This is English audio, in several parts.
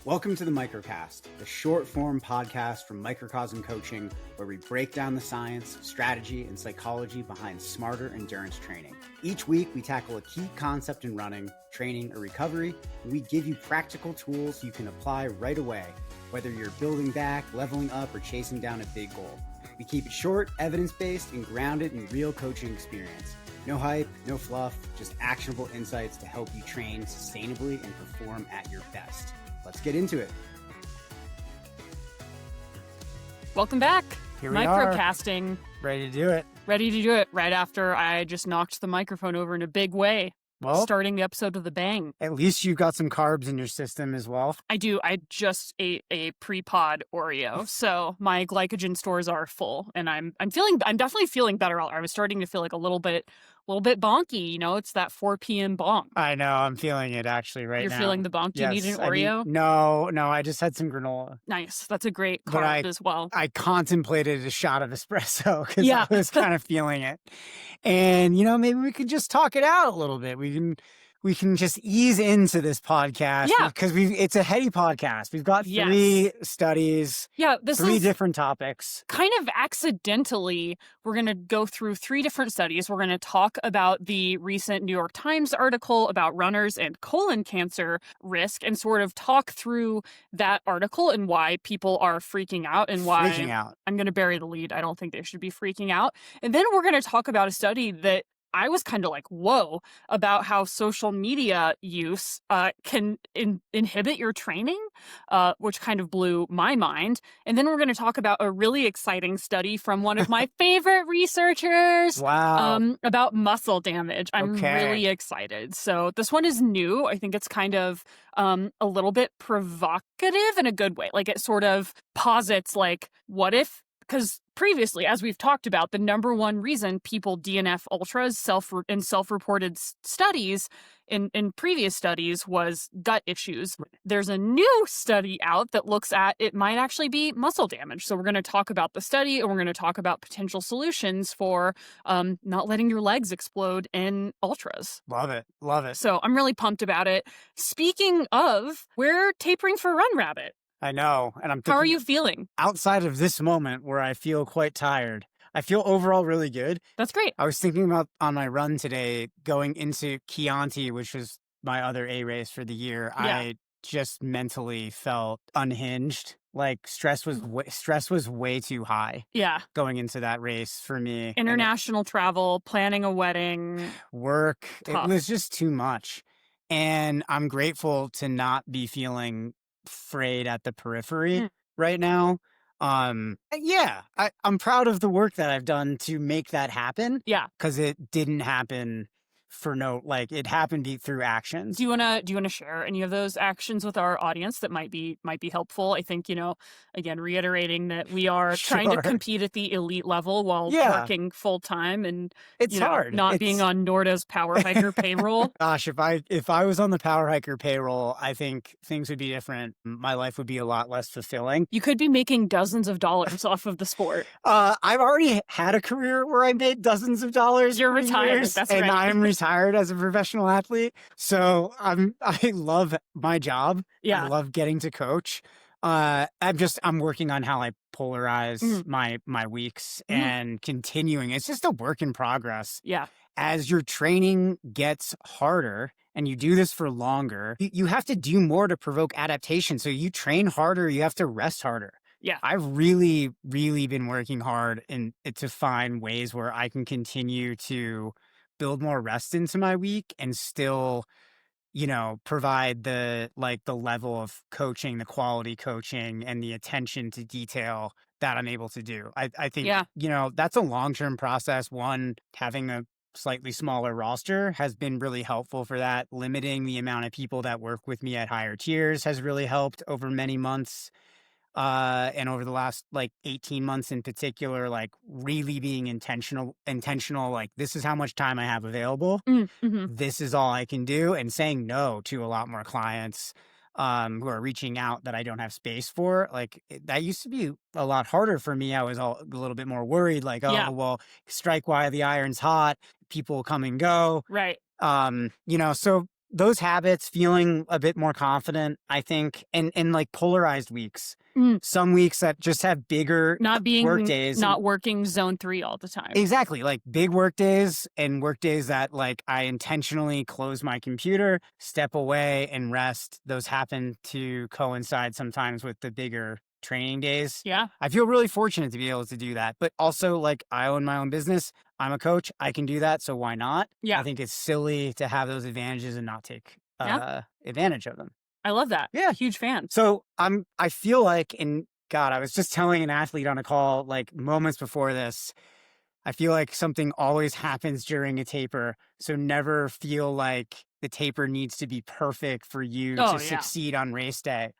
Welcome to the Microcast, the short-form podcast from Microcosm Coaching, where we break down the science, strategy, and psychology behind smarter endurance training. Each week, we tackle a key concept in running, training, or recovery, and we give you practical tools you can apply right away, whether you're building back, leveling up, or chasing down a big goal. We keep it short, evidence-based, and grounded in real coaching experience. No hype, no fluff, just actionable insights to help you train sustainably and perform at your best. Let's get into it. Welcome back. Here we are. Microcasting. Ready to do it. Ready to do it right after I just knocked the microphone over in a big way. Well, Starting the episode with a bang. at least you've got some carbs in your system as well. I do. I just ate a pre-pod Oreo, so my glycogen stores are full, and I'm definitely feeling better. I was starting to feel like a little bit bonky. You know, it's that 4 p.m. bonk. I know. I'm feeling it actually right now. You're feeling the bonk. Do you need an Oreo? No. I just had some granola. Nice. That's a great But carb as well. I contemplated a shot of espresso because Yeah. I was kind of feeling it. And, maybe we could just talk it out a little bit. We can just ease into this podcast. Yeah. Because it's a heady podcast. We've got three studies, Yeah, this three is different topics. kind of accidentally. We're going to go through 3 different studies. We're going to talk about the recent New York Times article about runners and colon cancer risk and sort of talk through that article and why people are freaking out and why Freaking out. I'm going to bury the lead. I don't think they should be freaking out. And then we're going to talk about a study that I was kind of like, whoa, about how social media use can inhibit your training, which kind of blew my mind. And then we're going to talk about a really exciting study from one of my favorite researchers. Wow. About muscle damage. I'm Okay. really excited. So this one is new. I think it's kind of a little bit provocative in a good way. Like it sort of posits like, what if, because previously, as we've talked about, the number one reason people DNF ultras in self-reported studies in previous studies was gut issues. There's a new study out that looks at it might actually be muscle damage. So we're going to talk about the study and we're going to talk about potential solutions for not letting your legs explode in ultras. Love it. Love it. So I'm really pumped about it. Speaking of, we're tapering for Run Rabbit. I know. And I'm thinking, How are you feeling? outside of this moment where I feel quite tired, I feel overall really good. That's great. I was thinking about on my run today, going into Chianti, which was my other A race for the year. Yeah. I just mentally felt unhinged. Like stress was way too high Yeah. going into that race for me. And International travel, planning a wedding. work, Tough. it was just too much. And I'm grateful to not be feeling frayed at the periphery right now. I'm proud of the work that I've done to make that happen. Yeah. Because it didn't happen it happened through actions. Do you wanna share any of those actions with our audience that might be helpful? I think, again, reiterating that we are trying to Sure. compete at the elite level while Yeah. working full time and It's hard. not being on Norda's Power Hiker payroll. Gosh, if I was on the Power Hiker payroll, I think things would be different. My life would be a lot less fulfilling. You could be making dozens of dollars off of the sport. I've already had a career where I made dozens of dollars. You're for retired, years, that's and right. I'm retired as a professional athlete. So I love my job. Yeah. I love getting to coach. I'm working on how I polarize my weeks and continuing. It's just a work in progress. Yeah. As your training gets harder and you do this for longer, you have to do more to provoke adaptation. So you train harder, you have to rest harder. Yeah. I've really, really been working hard to find ways where I can continue to build more rest into my week and still, provide the level of coaching, the quality coaching and the attention to detail that I'm able to do. I think, that's a long-term process. One, having a slightly smaller roster has been really helpful for that. Limiting the amount of people that work with me at higher tiers has really helped over many months. And over the last 18 months in particular, really being intentional, this is how much time I have available. Mm-hmm. This is all I can do, and saying no to a lot more clients who are reaching out that I don't have space for. That used to be a lot harder for me. I was a little bit more worried, strike while the iron's hot, people come and go. Right. So those habits, feeling a bit more confident, I think, and like polarized weeks. Some weeks that just have bigger work days. Not working zone 3 all the time. Exactly. Like big work days and work days that like I intentionally close my computer, step away and rest. Those happen to coincide sometimes with the bigger training days. Yeah. I feel really fortunate to be able to do that. But also, like, I own my own business. I'm a coach. I can do that. So why not? Yeah. I think it's silly to have those advantages and not take advantage of them. I love that. Yeah. Huge fan. So I feel like, and God, I was just telling an athlete on a call like moments before this, I feel like something always happens during a taper. So never feel like the taper needs to be perfect for you to succeed on race day.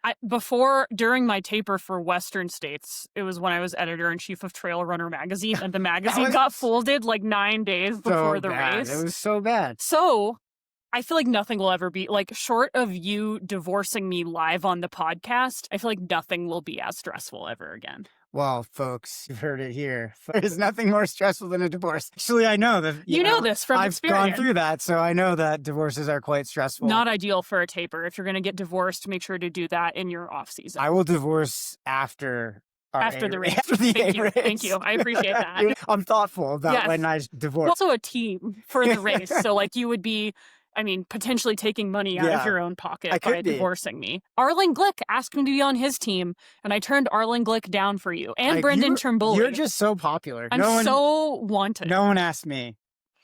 During my taper for Western States, it was when I was editor-in-chief of Trail Runner magazine, and the magazine got folded like 9 days before the race. It was so bad. So I feel like nothing will ever be, like, short of you divorcing me live on the podcast, I feel like nothing will be as stressful ever again. Well, folks, you've heard it here. There's nothing more stressful than a divorce. Actually, I know that. You know this from experience. I've gone through that, so I know that divorces are quite stressful. Not ideal for a taper. If you're going to get divorced, make sure to do that in your off season. I will divorce after the race. Thank you. I appreciate that. I'm thoughtful about when I divorce. Also a team for the race. So like you would be, potentially taking money out of your own pocket by divorcing me. Arlen Glick asked me to be on his team, and I turned Arlen Glick down for you. And Brendan Turnbull. You're just so popular. I'm so wanted. No one asked me.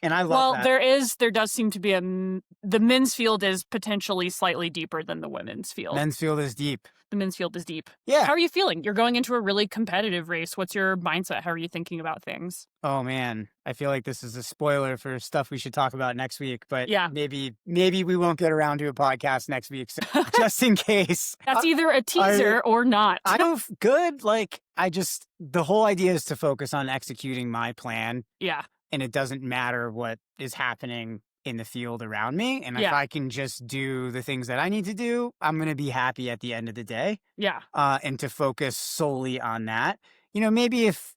And I love that. Well, there does seem to be the men's field is potentially slightly deeper than the women's field. Men's field is deep. The men's field is deep. Yeah. How are you feeling? You're going into a really competitive race. What's your mindset? How are you thinking about things? Oh, man. I feel like this is a spoiler for stuff we should talk about next week. But maybe we won't get around to a podcast next week. So just in case. That's either a teaser or not. I don't good. Like, the whole idea is to focus on executing my plan. Yeah. And it doesn't matter what is happening in the field around me. And if I can just do the things that I need to do, I'm going to be happy at the end of the day. Yeah. And to focus solely on that. Maybe if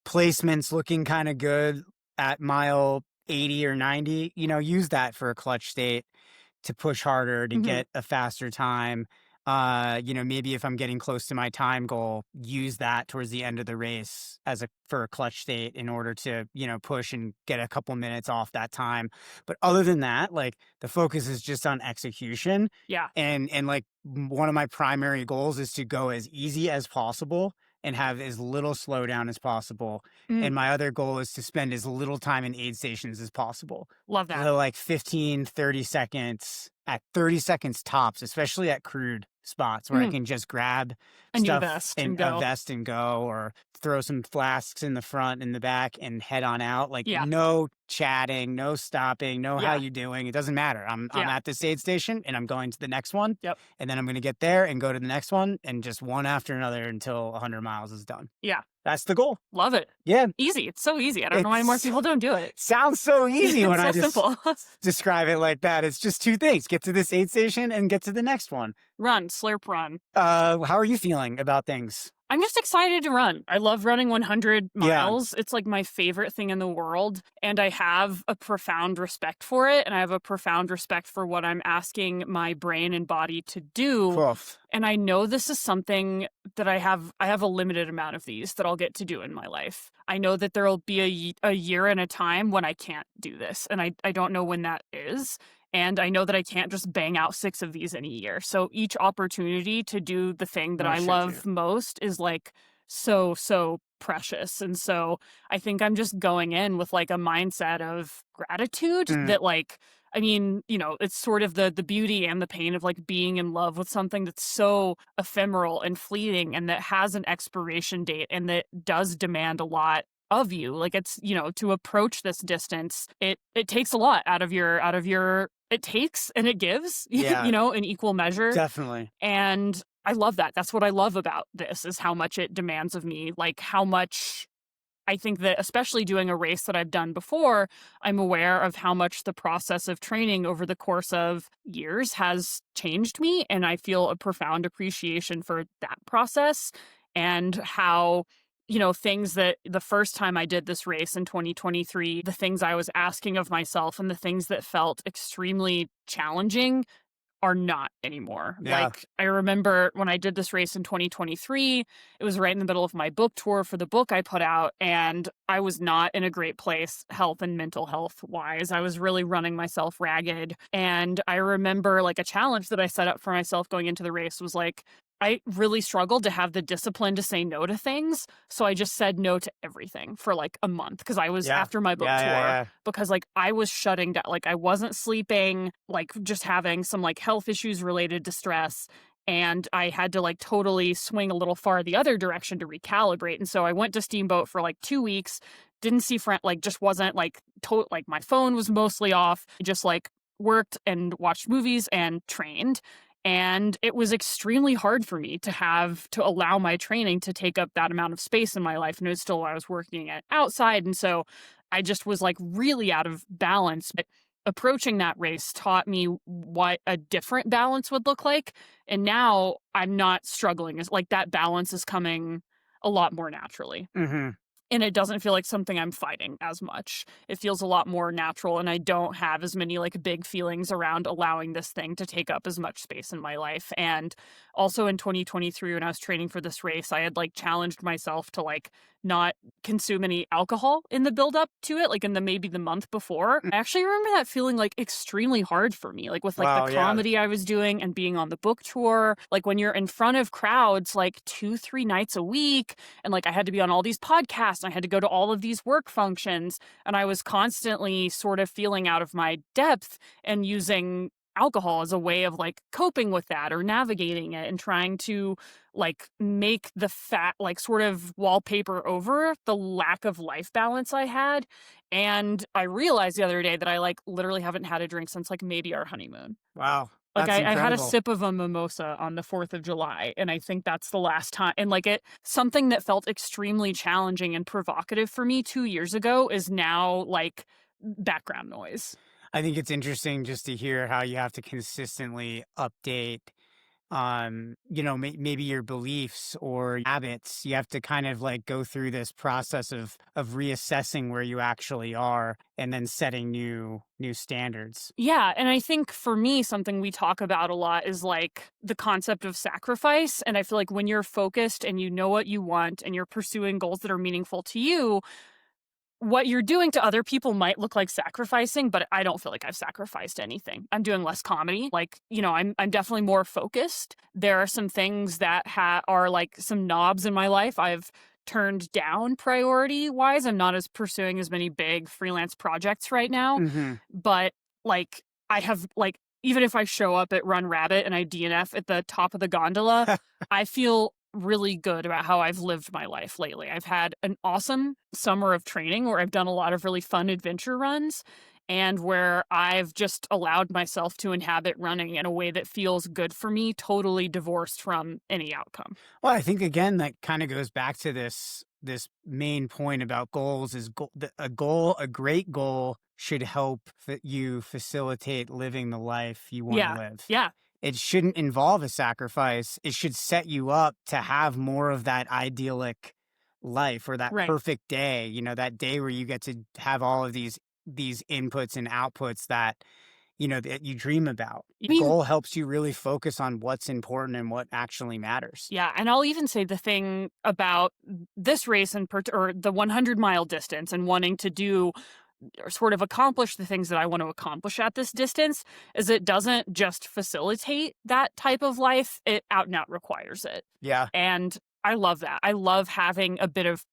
placement's looking kind of good at mile 80 or 90, use that for a clutch state to push harder, to get a faster time. Maybe if I'm getting close to my time goal, use that towards the end of the race for a clutch state in order to, push and get a couple minutes off that time. But other than that, like the focus is just on execution. Yeah. And like one of my primary goals is to go as easy as possible and have as little slowdown as possible. And my other goal is to spend as little time in aid stations as possible. Love that. So like 15, 30 seconds, at 30 seconds tops, especially at crude spots where I can just grab stuff and vest and go, or throw some flasks in the front and the back and head on out. Like no chatting, no stopping, no how you doing. It doesn't matter. I'm at this aid station and I'm going to the next one. Yep. And then I'm going to get there and go to the next one and just one after another until 100 miles is done. Yeah. That's the goal. Love it. Yeah. Easy. It's so easy. I don't know why more people don't do it. Sounds so easy when I just simple. describe it like that. It's just two things. Get to this aid station and get to the next one. Run. Slurp run. How are you feeling about things? I'm just excited to run. I love running 100 miles. It's like my favorite thing in the world. And I have a profound respect for it. And I have a profound respect for what I'm asking my brain and body to do. Oof. And I know this is something that I have a limited amount of these that I'll get to do in my life. I know that there'll be a year and a time when I can't do this. And I don't know when that is. And I know that I can't just bang out 6 of these in a year. So each opportunity to do the thing that I love most is like so precious. And so I think I'm just going in with like a mindset of gratitude that like, it's sort of the beauty and the pain of like being in love with something that's so ephemeral and fleeting and that has an expiration date and that does demand a lot of you. Like it's, to approach this distance, it takes a lot out of your it takes and it gives, in equal measure. Definitely. And I love that. That's what I love about this is how much it demands of me. Like how much I think that especially doing a race that I've done before, I'm aware of how much the process of training over the course of years has changed me. And I feel a profound appreciation for that process and how things that the first time I did this race in 2023, the things I was asking of myself and the things that felt extremely challenging are not anymore. Yeah. Like, I remember when I did this race in 2023, it was right in the middle of my book tour for the book I put out, and I was not in a great place health and mental health wise. I was really running myself ragged. And I remember like a challenge that I set up for myself going into the race was like, I really struggled to have the discipline to say no to things. So I just said no to everything for like a month because I was after my book tour because like I was shutting down, like I wasn't sleeping, like just having some like health issues related to stress. And I had to like totally swing a little far the other direction to recalibrate. And so I went to Steamboat for like 2 weeks, didn't see friend, like just wasn't like, like my phone was mostly off, just like worked and watched movies and trained. And it was extremely hard for me to allow my training to take up that amount of space in my life. And it was still, I was working outside. And so I just was like really out of balance. But approaching that race taught me what a different balance would look like. And now I'm not struggling. It's like that balance is coming a lot more naturally. Mm-hmm. And it doesn't feel like something I'm fighting as much. It feels a lot more natural, and I don't have as many like big feelings around allowing this thing to take up as much space in my life. And also in 2023, when I was training for this race, I had like challenged myself to like not consume any alcohol in the build up to it, like in the maybe the month before. I actually remember that feeling like extremely hard for me, like with like the comedy I was doing and being on the book tour. Like when you're in front of crowds like 2-3 nights a week, and like I had to be on all these podcasts, and I had to go to all of these work functions, and I was constantly sort of feeling out of my depth and using alcohol as a way of like coping with that or navigating it and trying to like make the fat like sort of wallpaper over the lack of life balance I had. And I realized the other day that I like literally haven't had a drink since like maybe our honeymoon. Wow. Like That's I had a incredible. sip of a mimosa on the 4th of July, and I think that's the last time. And like something that felt extremely challenging and provocative for me 2 years ago is now like background noise. I think it's interesting just to hear how you have to consistently update, maybe your beliefs or habits. You have to kind of like go through this process of reassessing where you actually are and then setting new standards. Yeah, and I think for me, something we talk about a lot is like the concept of sacrifice. And I feel like when you're focused and you know what you want and you're pursuing goals that are meaningful to you, what you're doing to other people might look like sacrificing, but I don't feel like I've sacrificed anything. I'm doing less comedy. Like, I'm definitely more focused. There are some things that are like some knobs in my life I've turned down priority wise. I'm not pursuing as many big freelance projects right now, but like I have like, even if I show up at Run Rabbit and I DNF at the top of the gondola, I feel really good about how I've lived my life lately. I've had an awesome summer of training where I've done a lot of really fun adventure runs and where I've just allowed myself to inhabit running in a way that feels good for me, totally divorced from any outcome. Well, I think again, that kind of goes back to this main point about goals is a great goal should help you facilitate living the life you want to live. Yeah. It shouldn't involve a sacrifice. It should set you up to have more of that idyllic life or that perfect day, that day where you get to have all of these inputs and outputs that, that you dream about. The goal helps you really focus on what's important and what actually matters. Yeah. And I'll even say the thing about this race or the 100-mile distance and wanting to do or sort of accomplish the things that I want to accomplish at this distance is it doesn't just facilitate that type of life, it out and out requires it. Yeah. And I love that. I love having a bit of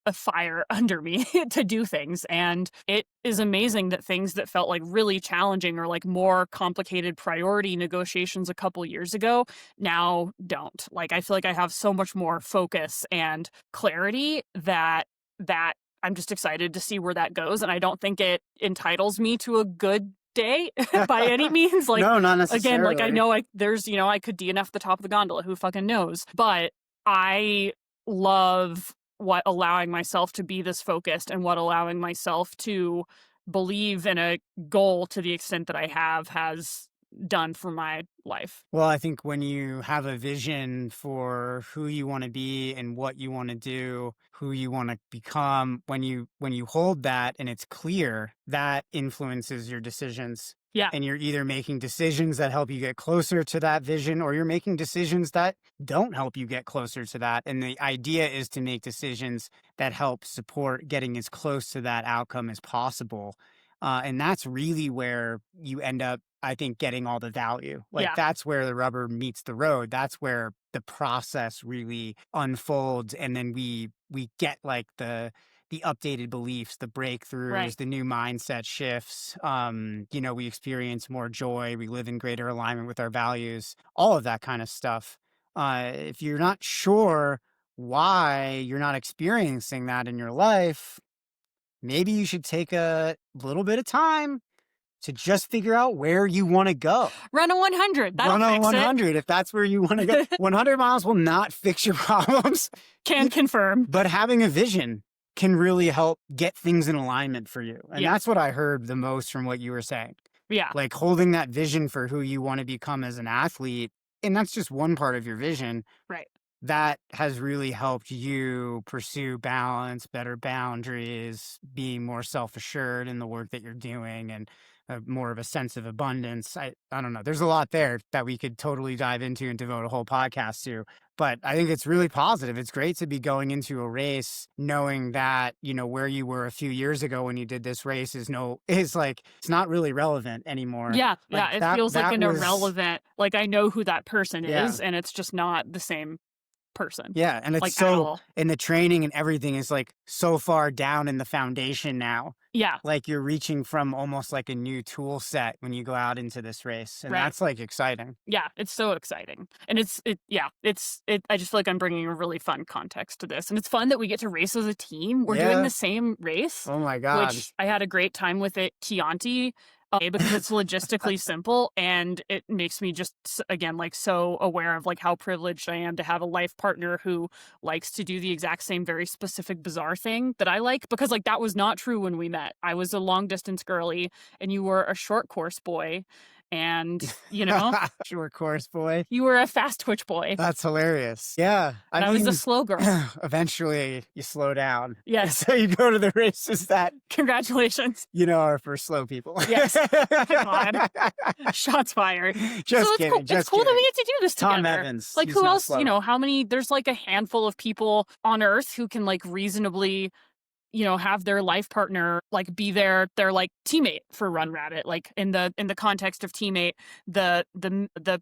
a fire under me to do things. And it is amazing that things that felt like really challenging or like more complicated priority negotiations a couple years ago now don't. Like I feel like I have so much more focus and clarity that I'm just excited to see where that goes. And I don't think it entitles me to a good day by any means. Like, no, not necessarily. Again, like I know I could DNF the top of the gondola. Who fucking knows? But I love what allowing myself to be this focused and what allowing myself to believe in a goal to the extent that I have has done for my life. Well, I think when you have a vision for who you want to be and what you want to do, who you want to become, when you hold that and it's clear, that influences your decisions. Yeah. And you're either making decisions that help you get closer to that vision, or you're making decisions that don't help you get closer to that. And the idea is to make decisions that help support getting as close to that outcome as possible. And that's really where you end up, I think, getting all the value. Like Yeah. that's where the rubber meets the road. That's where the process really unfolds. And then we get like the updated beliefs, the breakthroughs, Right. the new mindset shifts. We experience more joy. We live in greater alignment with our values, all of that kind of stuff. If you're not sure why you're not experiencing that in your life, maybe you should take a little bit of time to just figure out where you want to go. Run a 100. That'll Run a fix 100 if that's where you want to go. 100 miles will not fix your problems. Can confirm. But having a vision can really help get things in alignment for you. And that's what I heard the most from what you were saying. Yeah. Like holding that vision for who you want to become as an athlete. And that's just one part of your vision. Right. That has really helped you pursue balance, better boundaries, being more self-assured in the work that you're doing, and more of a sense of abundance. I don't know. There's a lot there that we could totally dive into and devote a whole podcast to. But I think it's really positive. It's great to be going into a race knowing that, where you were a few years ago when you did this race is like, it's not really relevant anymore. Yeah. Like It feels like an irrelevant, like I know who that person is, and it's just not the same person. Yeah. And it's like, so, and the training and everything is like so far down in the foundation now. Yeah. Like you're reaching from almost like a new tool set when you go out into this race. And Right. that's like exciting. Yeah, it's so exciting. And I just feel like I'm bringing a really fun context to this. And it's fun that we get to race as a team. We're doing the same race. Oh my God. Which I had a great time with it, Chianti. Because it's logistically simple, and it makes me just, again, like so aware of like how privileged I am to have a life partner who likes to do the exact same very specific bizarre thing that I like, because like that was not true when we met. I was a long distance girly and you were a short course boy, and short course boy. You were a fast twitch boy. That's hilarious. Yeah. I was a slow girl. Eventually you slow down. Yes. So you go to the races that congratulations. Are for slow people. Yes. God. Shots fired. Just kidding. It's cool that we get to do this together. Tom Evans. Like who else, how many, there's like a handful of people on Earth who can like reasonably have their life partner like be their like teammate for Run Rabbit. Like in the context of teammate, the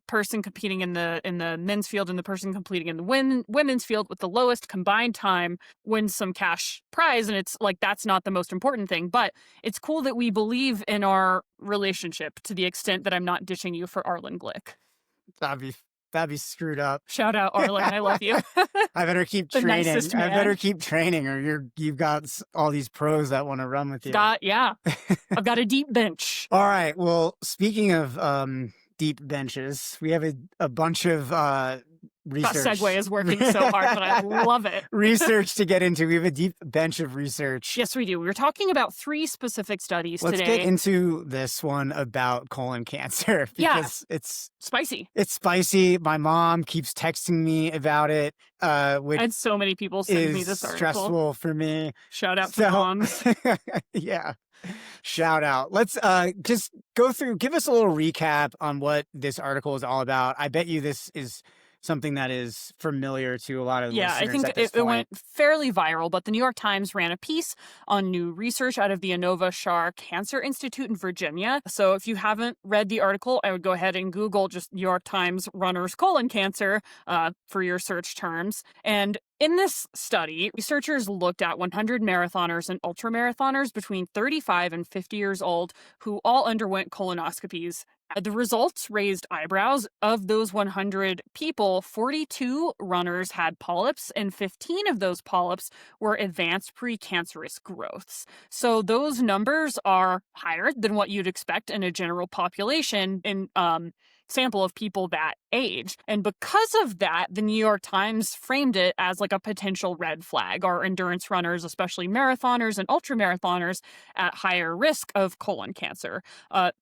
person competing in the men's field and the person competing in the women's field with the lowest combined time wins some cash prize. And it's like that's not the most important thing, but it's cool that we believe in our relationship to the extent that I'm not ditching you for Arlen Glick. That'd be screwed up. Shout out, Arlen. I love you. I better keep The training. nicest man. I better keep training, or you've got all these pros that want to run with you. I've got a deep bench. All right. Well, speaking of deep benches, we have a bunch of research. That segue is working so hard, but I love it. Research to get into. We have a deep bench of research. Yes, we do. We're talking about 3 specific studies today. Let's get into this one about colon cancer because it's spicy. It's spicy. My mom keeps texting me about it, which and so many people send me this article. Stressful for me. Shout out to moms. Yeah. Shout out. Let's just go through, give us a little recap on what this article is all about. I bet you this is something that is familiar to a lot of listeners. I think it went fairly viral, but the New York Times ran a piece on new research out of the Inova Shar Cancer Institute in Virginia. So if you haven't read the article, I would go ahead and Google just New York Times runners colon cancer for your search terms. And in this study, researchers looked at 100 marathoners and ultramarathoners between 35 and 50 years old who all underwent colonoscopies. The results raised eyebrows. Of those 100 people, 42 runners had polyps, and 15 of those polyps were advanced precancerous growths. So those numbers are higher than what you'd expect in a general population in sample of people that age. And because of that, the New York Times framed it as like a potential red flag. Are endurance runners, especially marathoners and ultramarathoners, at higher risk of colon cancer?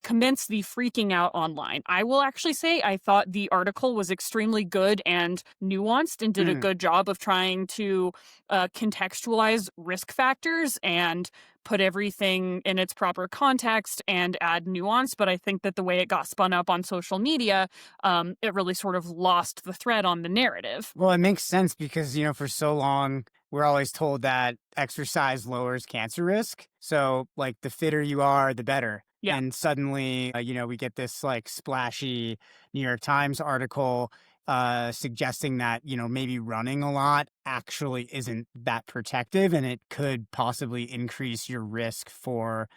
Commence the freaking out online. I will actually say I thought the article was extremely good and nuanced and did a good job of trying to contextualize risk factors and put everything in its proper context and add nuance. But I think that the way it got spun up on social media, it really sort of lost the thread on the narrative. Well, it makes sense because, for so long, we're always told that exercise lowers cancer risk. So, like, the fitter you are, the better. Yeah. And suddenly, we get this, like, splashy New York Times article suggesting that, maybe running a lot actually isn't that protective, and it could possibly increase your risk for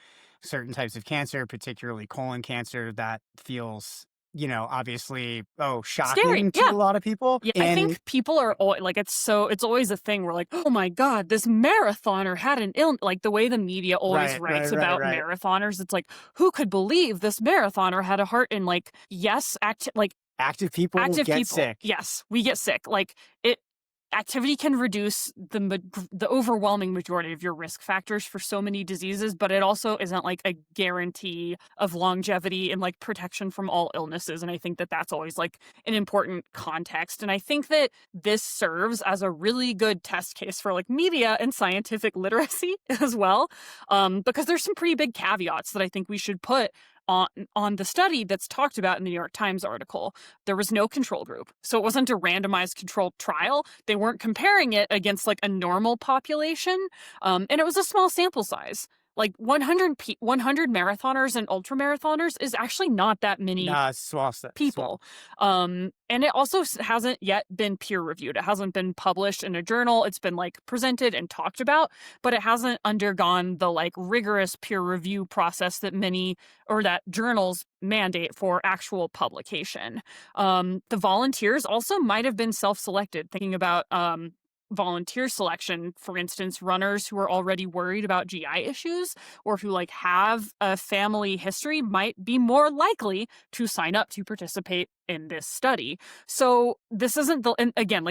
certain types of cancer, particularly colon cancer. That feels, obviously, shocking Scary. to a lot of people. Yeah, I think people are like, it's always a thing where like, oh my God, this marathoner had an illness. Like the way the media always writes about marathoners, it's like, who could believe this marathoner had a heart? And like, yes, active people get sick. Yes, we get sick. Like activity can reduce the overwhelming majority of your risk factors for so many diseases, but it also isn't like a guarantee of longevity and like protection from all illnesses. And I think that that's always like an important context. And I think that this serves as a really good test case for like media and scientific literacy as well, because there's some pretty big caveats that I think we should put on the study that's talked about in the New York Times article. There was no control group. So it wasn't a randomized controlled trial. They weren't comparing it against like a normal population. And it was a small sample size. Like 100 marathoners and ultramarathoners is actually not that many people. And it also hasn't yet been peer reviewed. It hasn't been published in a journal. It's been like presented and talked about, but it hasn't undergone the like rigorous peer review process that journals mandate for actual publication. The volunteers also might have been self-selected, thinking about volunteer selection, for instance, runners who are already worried about GI issues or who like have a family history might be more likely to sign up to participate in this study. So this isn't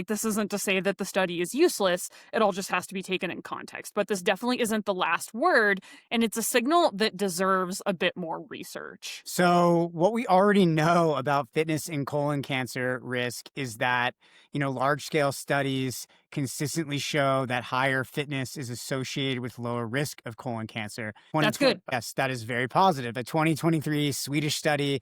this isn't to say that the study is useless. It all just has to be taken in context. But this definitely isn't the last word, and it's a signal that deserves a bit more research. So what we already know about fitness and colon cancer risk is that, large-scale studies consistently show that higher fitness is associated with lower risk of colon cancer. That's good. Yes, that is very positive. A 2023 Swedish study,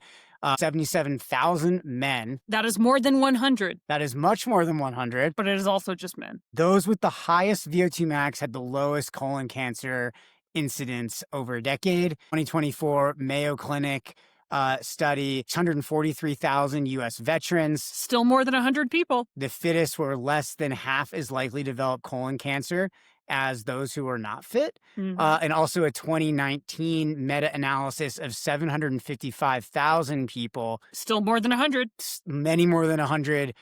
77,000 men. That is more than 100. That is much more than 100. But it is also just men. Those with the highest VO₂max had the lowest colon cancer incidence over a decade. 2024 Mayo Clinic study, 143,000 U.S. veterans. Still more than 100 people. The fittest were less than half as likely to develop colon cancer as those who are not fit. And also a 2019 meta-analysis of 755,000 people. Still more than 100. Many more than 100.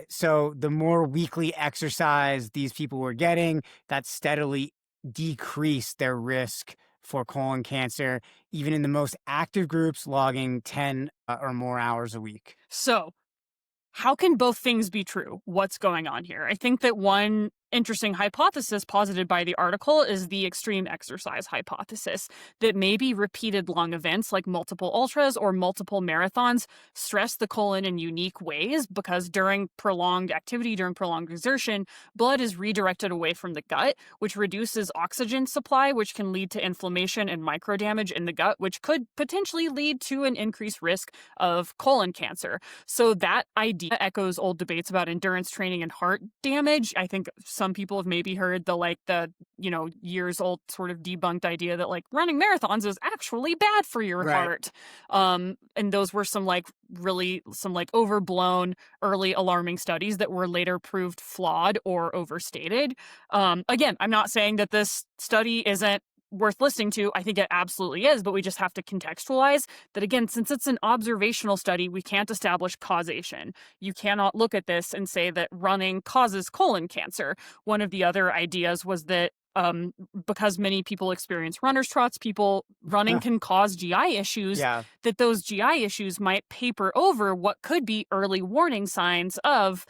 So the more weekly exercise these people were getting, that steadily decreased their risk for colon cancer, even in the most active groups logging 10 or more hours a week. So how can both things be true? What's going on here? I think that one interesting hypothesis posited by the article is the extreme exercise hypothesis, that maybe repeated long events like multiple ultras or multiple marathons stress the colon in unique ways, because during prolonged activity, during prolonged exertion, blood is redirected away from the gut, which reduces oxygen supply, which can lead to inflammation and microdamage in the gut, which could potentially lead to an increased risk of colon cancer. So that idea echoes old debates about endurance training and heart damage. I think some people have maybe heard the years old sort of debunked idea that like running marathons is actually bad for your heart. And those were some overblown early alarming studies that were later proved flawed or overstated. Again, I'm not saying that this study isn't worth listening to. I think it absolutely is, but we just have to contextualize that, again, since it's an observational study, we can't establish causation. You cannot look at this and say that running causes colon cancer. One of the other ideas was that because many people experience runner's trots, running can cause GI issues, that those GI issues might paper over what could be early warning signs of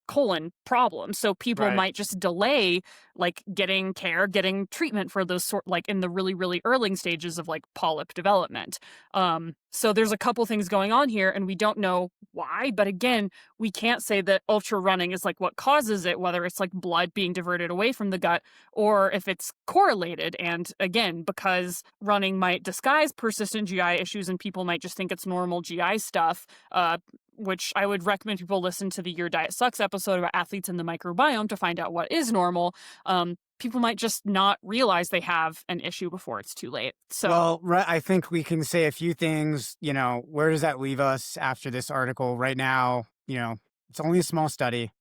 colon problems. So people might just delay like getting treatment for those in the really, really early stages of like polyp development. So there's a couple things going on here and we don't know why, but again, we can't say that ultra running is like what causes it, whether it's like blood being diverted away from the gut or if it's correlated. And again, because running might disguise persistent GI issues and people might just think it's normal GI stuff, which I would recommend people listen to the Your Diet Sucks episode about athletes in the microbiome to find out what is normal. People might just not realize they have an issue before it's too late. So, well, I think we can say a few things. Where does that leave us after this article? Right now, it's only a small study.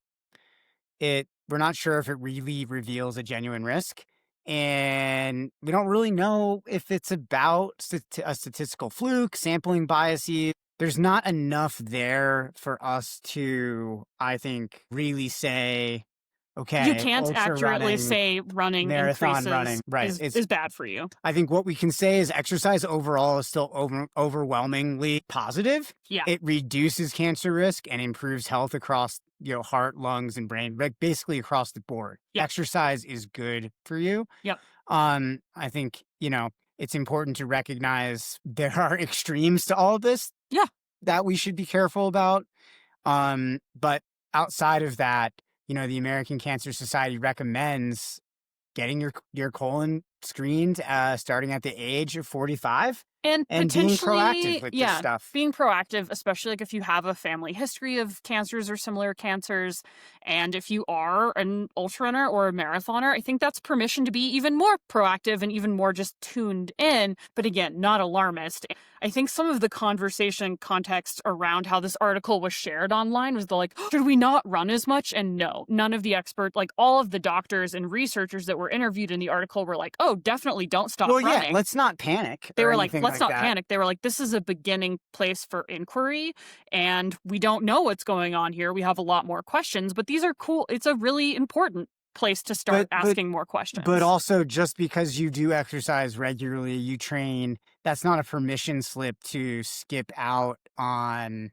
We're not sure if it really reveals a genuine risk. And we don't really know if it's about a statistical fluke, sampling biases. There's not enough there for us to, I think, really say, okay, you can't accurately say running marathon increases running is bad for you. I think what we can say is exercise overall is still overwhelmingly positive. Yeah. It reduces cancer risk and improves health across heart, lungs, and brain, like basically across the board. Yep. Exercise is good for you. Yep. I think, it's important to recognize there are extremes to all of this. Yeah. That we should be careful about. But outside of that, the American Cancer Society recommends getting your colon screened starting at the age of 45 and being proactive with this stuff. Being proactive, especially like if you have a family history of cancers or similar cancers, and if you are an ultra runner or a marathoner, I think that's permission to be even more proactive and even more just tuned in, but again, not alarmist. I think some of the conversation context around how this article was shared online was should we not run as much? And no, none of the experts, all of the doctors and researchers that were interviewed in the article were like, oh, definitely don't stop running. Well, yeah, let's not panic. They were like, let's not panic. They were like, this is a beginning place for inquiry and we don't know what's going on here. We have a lot more questions, but these are cool. It's a really important place to start asking more questions. But also, just because you do exercise regularly, you train, that's not a permission slip to skip out on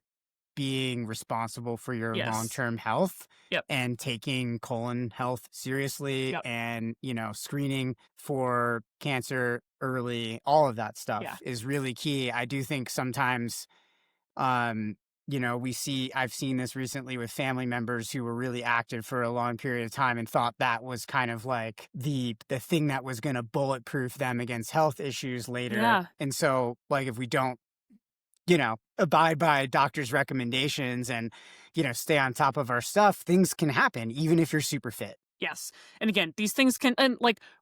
being responsible for your long-term health and taking colon health seriously and, screening for cancer early, all of that stuff is really key. I do think sometimes, I've seen this recently with family members who were really active for a long period of time and thought that was kind of like the thing that was going to bulletproof them against health issues later. Yeah. And so, if we don't, abide by doctors' recommendations and, stay on top of our stuff, things can happen, even if you're super fit. Yes. And again, these things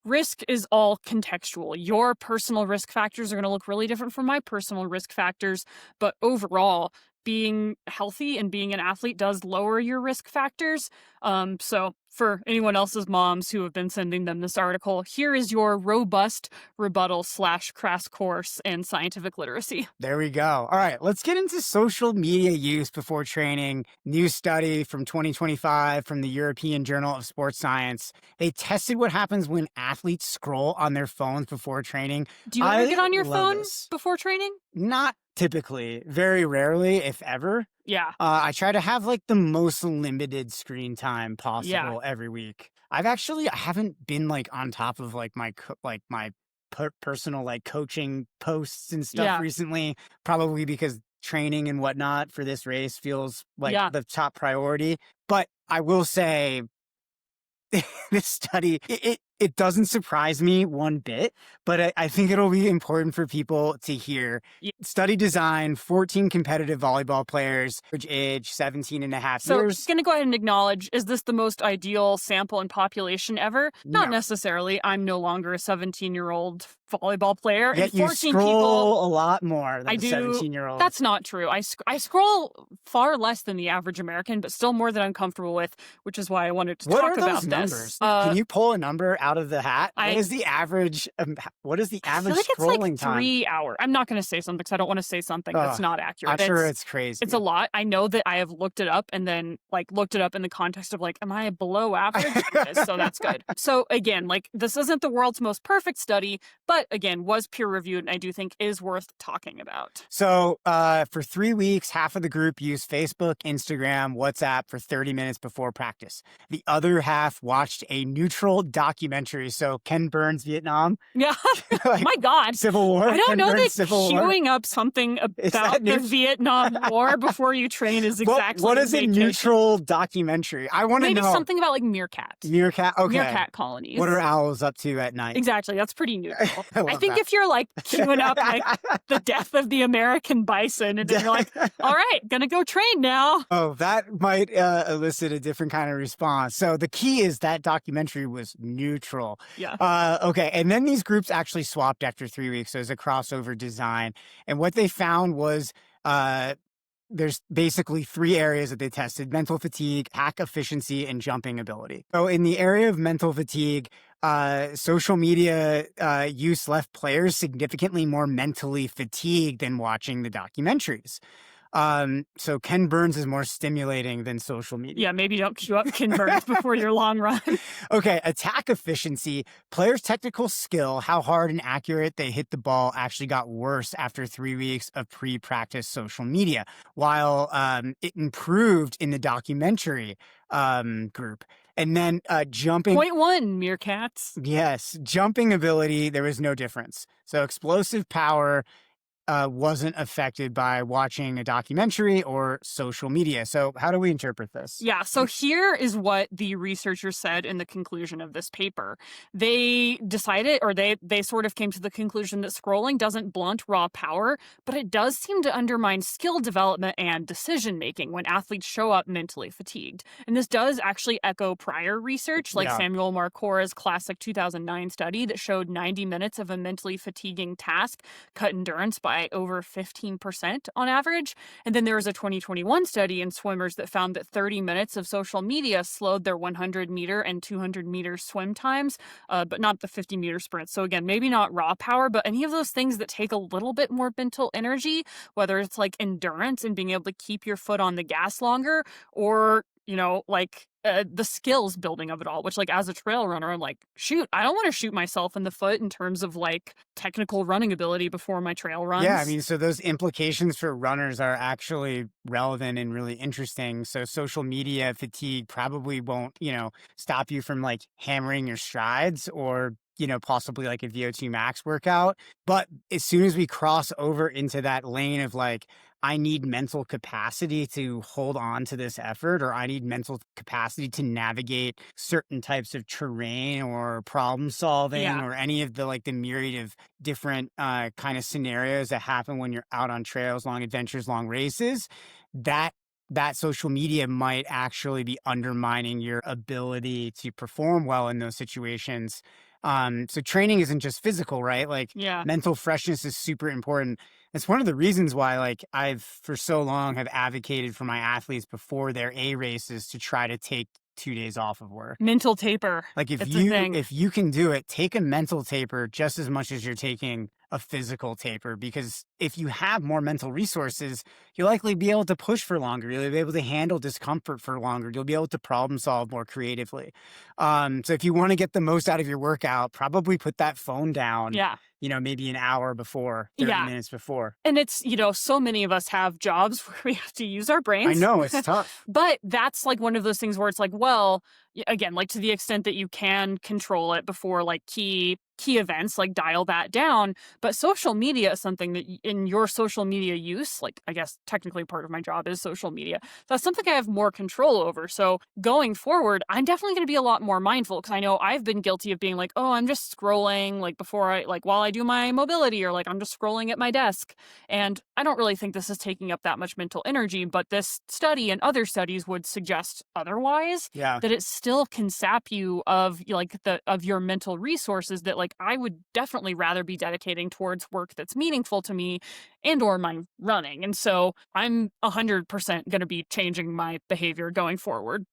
risk is all contextual. Your personal risk factors are going to look really different from my personal risk factors. But overall, being healthy and being an athlete does lower your risk factors. So for anyone else's moms who have been sending them this article, here is your robust rebuttal / crash course in scientific literacy. There we go. All right, let's get into social media use before training. New study from 2025 from the European Journal of Sports Science. They tested what happens when athletes scroll on their phones before training. Do you ever get on your phone before training? Not typically. Very rarely, if ever. Yeah. I try to have the most limited screen time possible every week. I haven't been on top of my personal coaching posts and stuff recently, probably because training and whatnot for this race feels the top priority. But I will say this study, it doesn't surprise me one bit, but I think it'll be important for people to hear. Study design, 14 competitive volleyball players, age 17 and a half years. So just going to go ahead and acknowledge, is this the most ideal sample and population ever? Not necessarily. I'm no longer a 17-year-old volleyball player. Yet And you 14 scroll people. a lot more than I a do. 17-year-old. That's not true. I scroll far less than the average American, but still more than I'm comfortable with, which is why I wanted to What talk are those about numbers? this. Can you pull a number out of the hat? I- What is the average? What is the I average feel like it's scrolling like time? 3 hours. I'm not going to say something because I don't want to say something that's not accurate. I'm sure it's crazy. It's a lot. I know that I have looked it up and then like looked it up in the context of like, am I below average? So that's good. So again, like this isn't the world's most perfect study, but again, was peer reviewed and I do think is worth talking about. So for 3 weeks, half of the group used Facebook, Instagram, WhatsApp for 30 minutes before practice. The other half watched a neutral documentary. So Ken Burns, Vietnam. Yeah. Like, My God. Civil War. I don't Ken know Burns, that Civil War. queuing up something about the Vietnam War before you train is exactly what is a neutral documentary? I want to know. Maybe something about like meerkats. Meerkat? Okay. Meerkat colonies. What are owls up to at night? Exactly. That's pretty neutral. I think that. if you're like queuing up like the death of the American bison and then you're like, all right, gonna go train now. Oh, that might elicit a different kind of response. So the key is that documentary was neutral. Yeah. Okay. And then these groups actually swapped after 3 weeks. So it was a crossover design. And what they found was there's basically 3 areas that they tested: mental fatigue, hack efficiency, and jumping ability. So in the area of mental fatigue, social media use left players significantly more mentally fatigued than watching the documentaries. So Ken Burns is more stimulating than social media. Yeah, maybe don't queue up Ken Burns before your long run. Okay, attack efficiency. Players' technical skill, how hard and accurate they hit the ball, actually got worse after 3 weeks of pre-practice social media, while it improved in the documentary group. And then jumping. 0.1 meerkats. Yes, jumping ability, there was no difference. So explosive power wasn't affected by watching a documentary or social media. So how do we interpret this? Yeah, so here is what the researchers said in the conclusion of this paper. They decided, or they sort of came to the conclusion that scrolling doesn't blunt raw power, but it does seem to undermine skill development and decision making when athletes show up mentally fatigued. And this does actually echo prior research, like Samuel Marcora's classic 2009 study that showed 90 minutes of a mentally fatiguing task cut endurance by over 15% on average. And then there was a 2021 study in swimmers that found that 30 minutes of social media slowed their 100-meter and 200-meter swim times, but not the 50-meter sprint. So again, maybe not raw power, but any of those things that take a little bit more mental energy, whether it's like endurance and being able to keep your foot on the gas longer, or, you know, like the skills building of it all, which like as a trail runner, I'm like, shoot, I don't want to shoot myself in the foot in terms of like technical running ability before my trail runs. Yeah, I mean, so those implications for runners are actually relevant and really interesting. So social media fatigue probably won't, stop you from like hammering your strides or, possibly like a VO₂max workout. But as soon as we cross over into that lane of like, I need mental capacity to hold on to this effort, or I need mental capacity to navigate certain types of terrain or problem solving, or any of the like the myriad of different kind of scenarios that happen when you're out on trails, long adventures, long races, that social media might actually be undermining your ability to perform well in those situations. So training isn't just physical, right? Like mental freshness is super important. It's one of the reasons why like I've for so long have advocated for my athletes before their A races to try to take 2 days off of work. Mental taper. Like if you can do it, take a mental taper just as much as you're taking a physical taper, because if you have more mental resources, you'll likely be able to push for longer. You'll be able to handle discomfort for longer. You'll be able to problem solve more creatively. So if you want to get the most out of your workout, probably put that phone down. Yeah. Maybe an hour before, 30 minutes before. And it's, so many of us have jobs where we have to use our brains. I know, it's tough. But that's like one of those things where it's like, well, again, like to the extent that you can control it before like key events, like dial that down. But social media is something that in your social media use, like I guess technically part of my job is social media. So that's something I have more control over. So going forward, I'm definitely going to be a lot more mindful, because I know I've been guilty of being like, oh, I'm just scrolling like while I do my mobility, or like I'm just scrolling at my desk. And I don't really think this is taking up that much mental energy, but this study and other studies would suggest otherwise. Yeah. That it still can sap you of like of your mental resources that like like I would definitely rather be dedicating towards work that's meaningful to me and or my running. And so I'm 100% going to be changing my behavior going forward.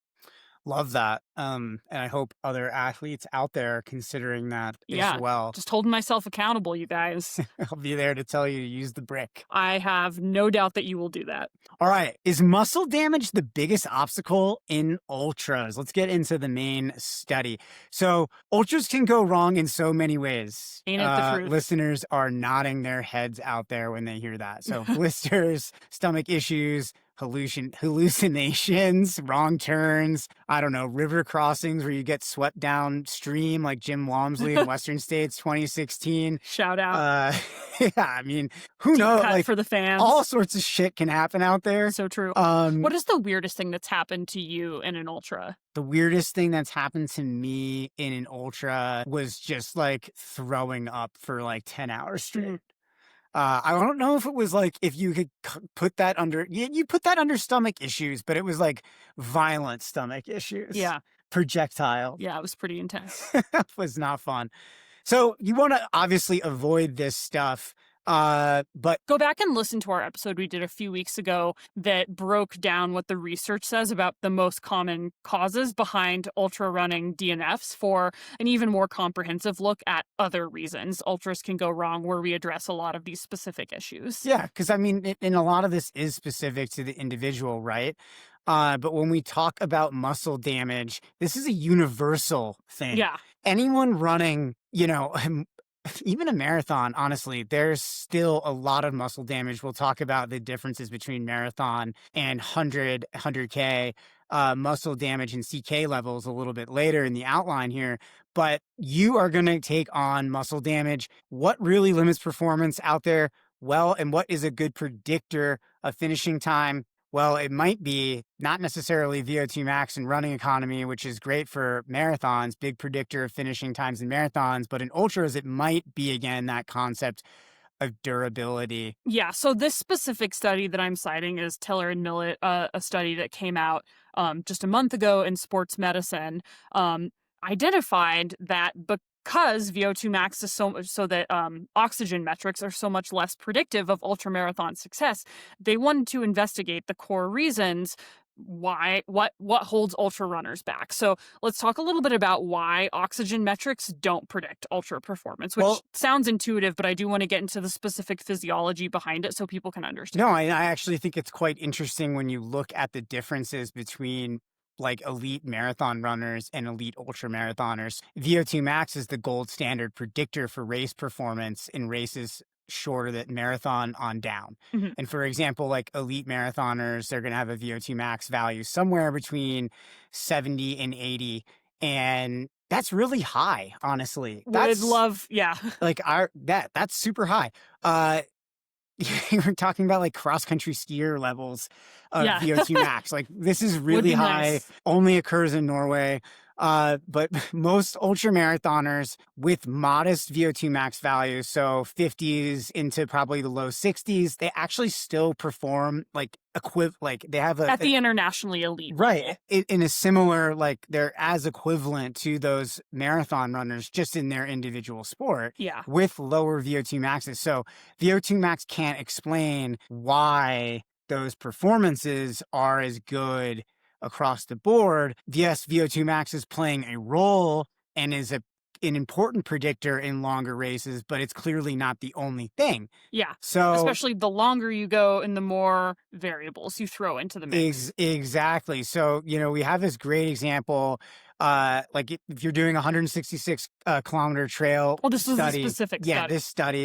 Love that. And I hope other athletes out there are considering that as Yeah, well. just holding myself accountable, you guys. I'll be there to tell you to use the brick. I have no doubt that you will do that. All right. Is muscle damage the biggest obstacle in ultras? Let's get into the main study. So ultras can go wrong in so many ways. Ain't it the truth? Listeners are nodding their heads out there when they hear that. So blisters, stomach issues, hallucinations, wrong turns, I don't know, river crossings where you get swept downstream like Jim Walmsley in Western States 2016. Shout out. Yeah, I mean, who Deep knows? cut Like, for the fans. all sorts of shit can happen out there. So true. Um, What is the weirdest thing that's happened to you in an ultra? the weirdest thing that's happened to me in an ultra was just like throwing up for like 10 hours straight. I don't know if it was like, if you could put that under, you put that under stomach issues, but it was like violent stomach issues. Yeah. Projectile. Yeah, it was pretty intense. Was not fun. So you want to obviously avoid this stuff. But Go back and listen to our episode we did a few weeks ago that broke down what the research says about the most common causes behind ultra running DNFs for an even more comprehensive look at other reasons ultras can go wrong, where we address a lot of these specific issues. yeah, because I mean, and a lot of this is specific to the individual, right? But when we talk about muscle damage, this is a universal thing. Yeah. Anyone running, even a marathon, honestly, there's still a lot of muscle damage. We'll talk about the differences between marathon and 100K muscle damage and CK levels a little bit later in the outline here. But you are going to take on muscle damage. What really limits performance out there? Well, and what is a good predictor of finishing time? Well, it might be not necessarily VO₂max and running economy, which is great for marathons, big predictor of finishing times in marathons. But in ultras, it might be, again, that concept of durability. Yeah, so this specific study that I'm citing is Tiller and Millett, a study that came out just a month ago in Sports Medicine, identified that because VO₂max is so that oxygen metrics are so much less predictive of ultramarathon success, they wanted to investigate the core reasons what holds ultra runners back. So let's talk a little bit about why oxygen metrics don't predict ultra performance, which sounds intuitive, but I do want to get into the specific physiology behind it so people can understand. No, I actually think it's quite interesting when you look at the differences between like elite marathon runners and elite ultra marathoners. VO₂max is the gold standard predictor for race performance in races shorter than marathon on down. Mhm. And for example, like elite marathoners, they're going to have a VO₂max value somewhere between 70 and 80. And that's really high, honestly. Would love, yeah. Like that's super high. We're talking about like cross-country skier levels of Yeah. VO₂max. Like this is really be high, nice. only occurs in Norway. But most ultra marathoners with modest VO₂max values, so 50s into probably the low 60s, they actually still perform like they have At the internationally elite right level. in a similar, like they're as equivalent to those marathon runners just in their individual sport. Yeah. With lower VO₂maxes. So VO₂max can't explain why those performances are as good across the board. Yes, VO₂max is playing a role and is an important predictor in longer races, but it's clearly not the only thing. Yeah. So especially the longer you go and the more variables you throw into the mix. Exactly. So, we have this great example. Like if you're doing a 166 kilometer trail. Well, this was a study, specific yeah, study.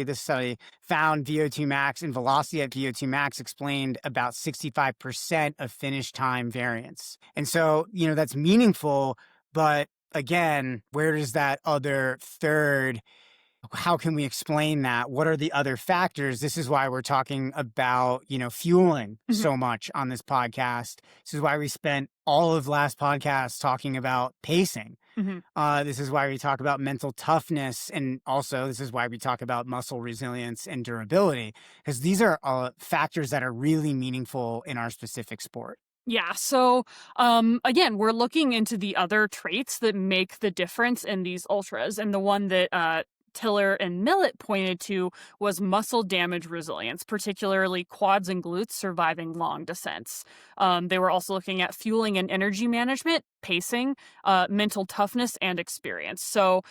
this study found VO₂max and velocity at VO₂max explained about 65% of finish time variance. And so, that's meaningful, but again, where does that other third, how can we explain that? What are the other factors? This is why we're talking about, fueling so much on this podcast. This is why we spent all of last podcast talking about pacing. This is why we talk about mental toughness. And also this is why we talk about muscle resilience and durability, because these are factors that are really meaningful in our specific sport. Yeah. So, again, we're looking into the other traits that make the difference in these ultras. And the one that Tiller and Millett pointed to was muscle damage resilience, particularly quads and glutes surviving long descents. They were also looking at fueling and energy management, pacing, mental toughness, and experience. So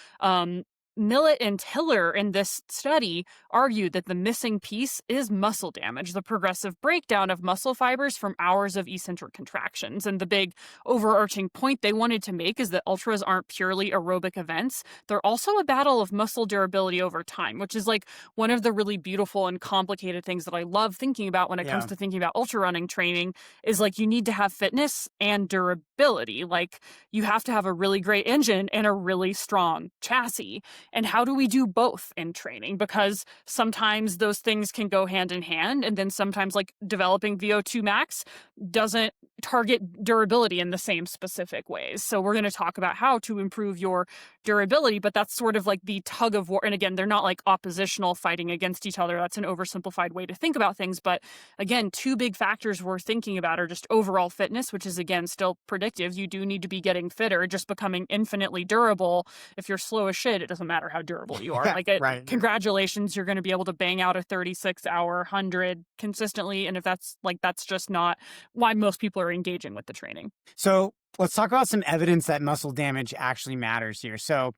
Millett and Tiller in this study argued that the missing piece is muscle damage, the progressive breakdown of muscle fibers from hours of eccentric contractions. And the big overarching point they wanted to make is that ultras aren't purely aerobic events. They're also a battle of muscle durability over time, which is like one of the really beautiful and complicated things that I love thinking about when it comes to thinking about ultra running training is like you need to have fitness and durability. Like you have to have a really great engine and a really strong chassis. And how do we do both in training? Because sometimes those things can go hand in hand. And then sometimes like developing VO₂max doesn't target durability in the same specific ways. So we're going to talk about how to improve your durability, but that's sort of like the tug of war. And again, they're not like oppositional fighting against each other. That's an oversimplified way to think about things. But again, two big factors we're thinking about are just overall fitness, which is again still predictive. You do need to be getting fitter. Just becoming infinitely durable. If you're slow as shit, it doesn't matter how durable you are. Congratulations, you're going to be able to bang out a 36-hour 100 consistently. And if that's just not why most people are engaging with the training. So let's talk about some evidence that muscle damage actually matters here. So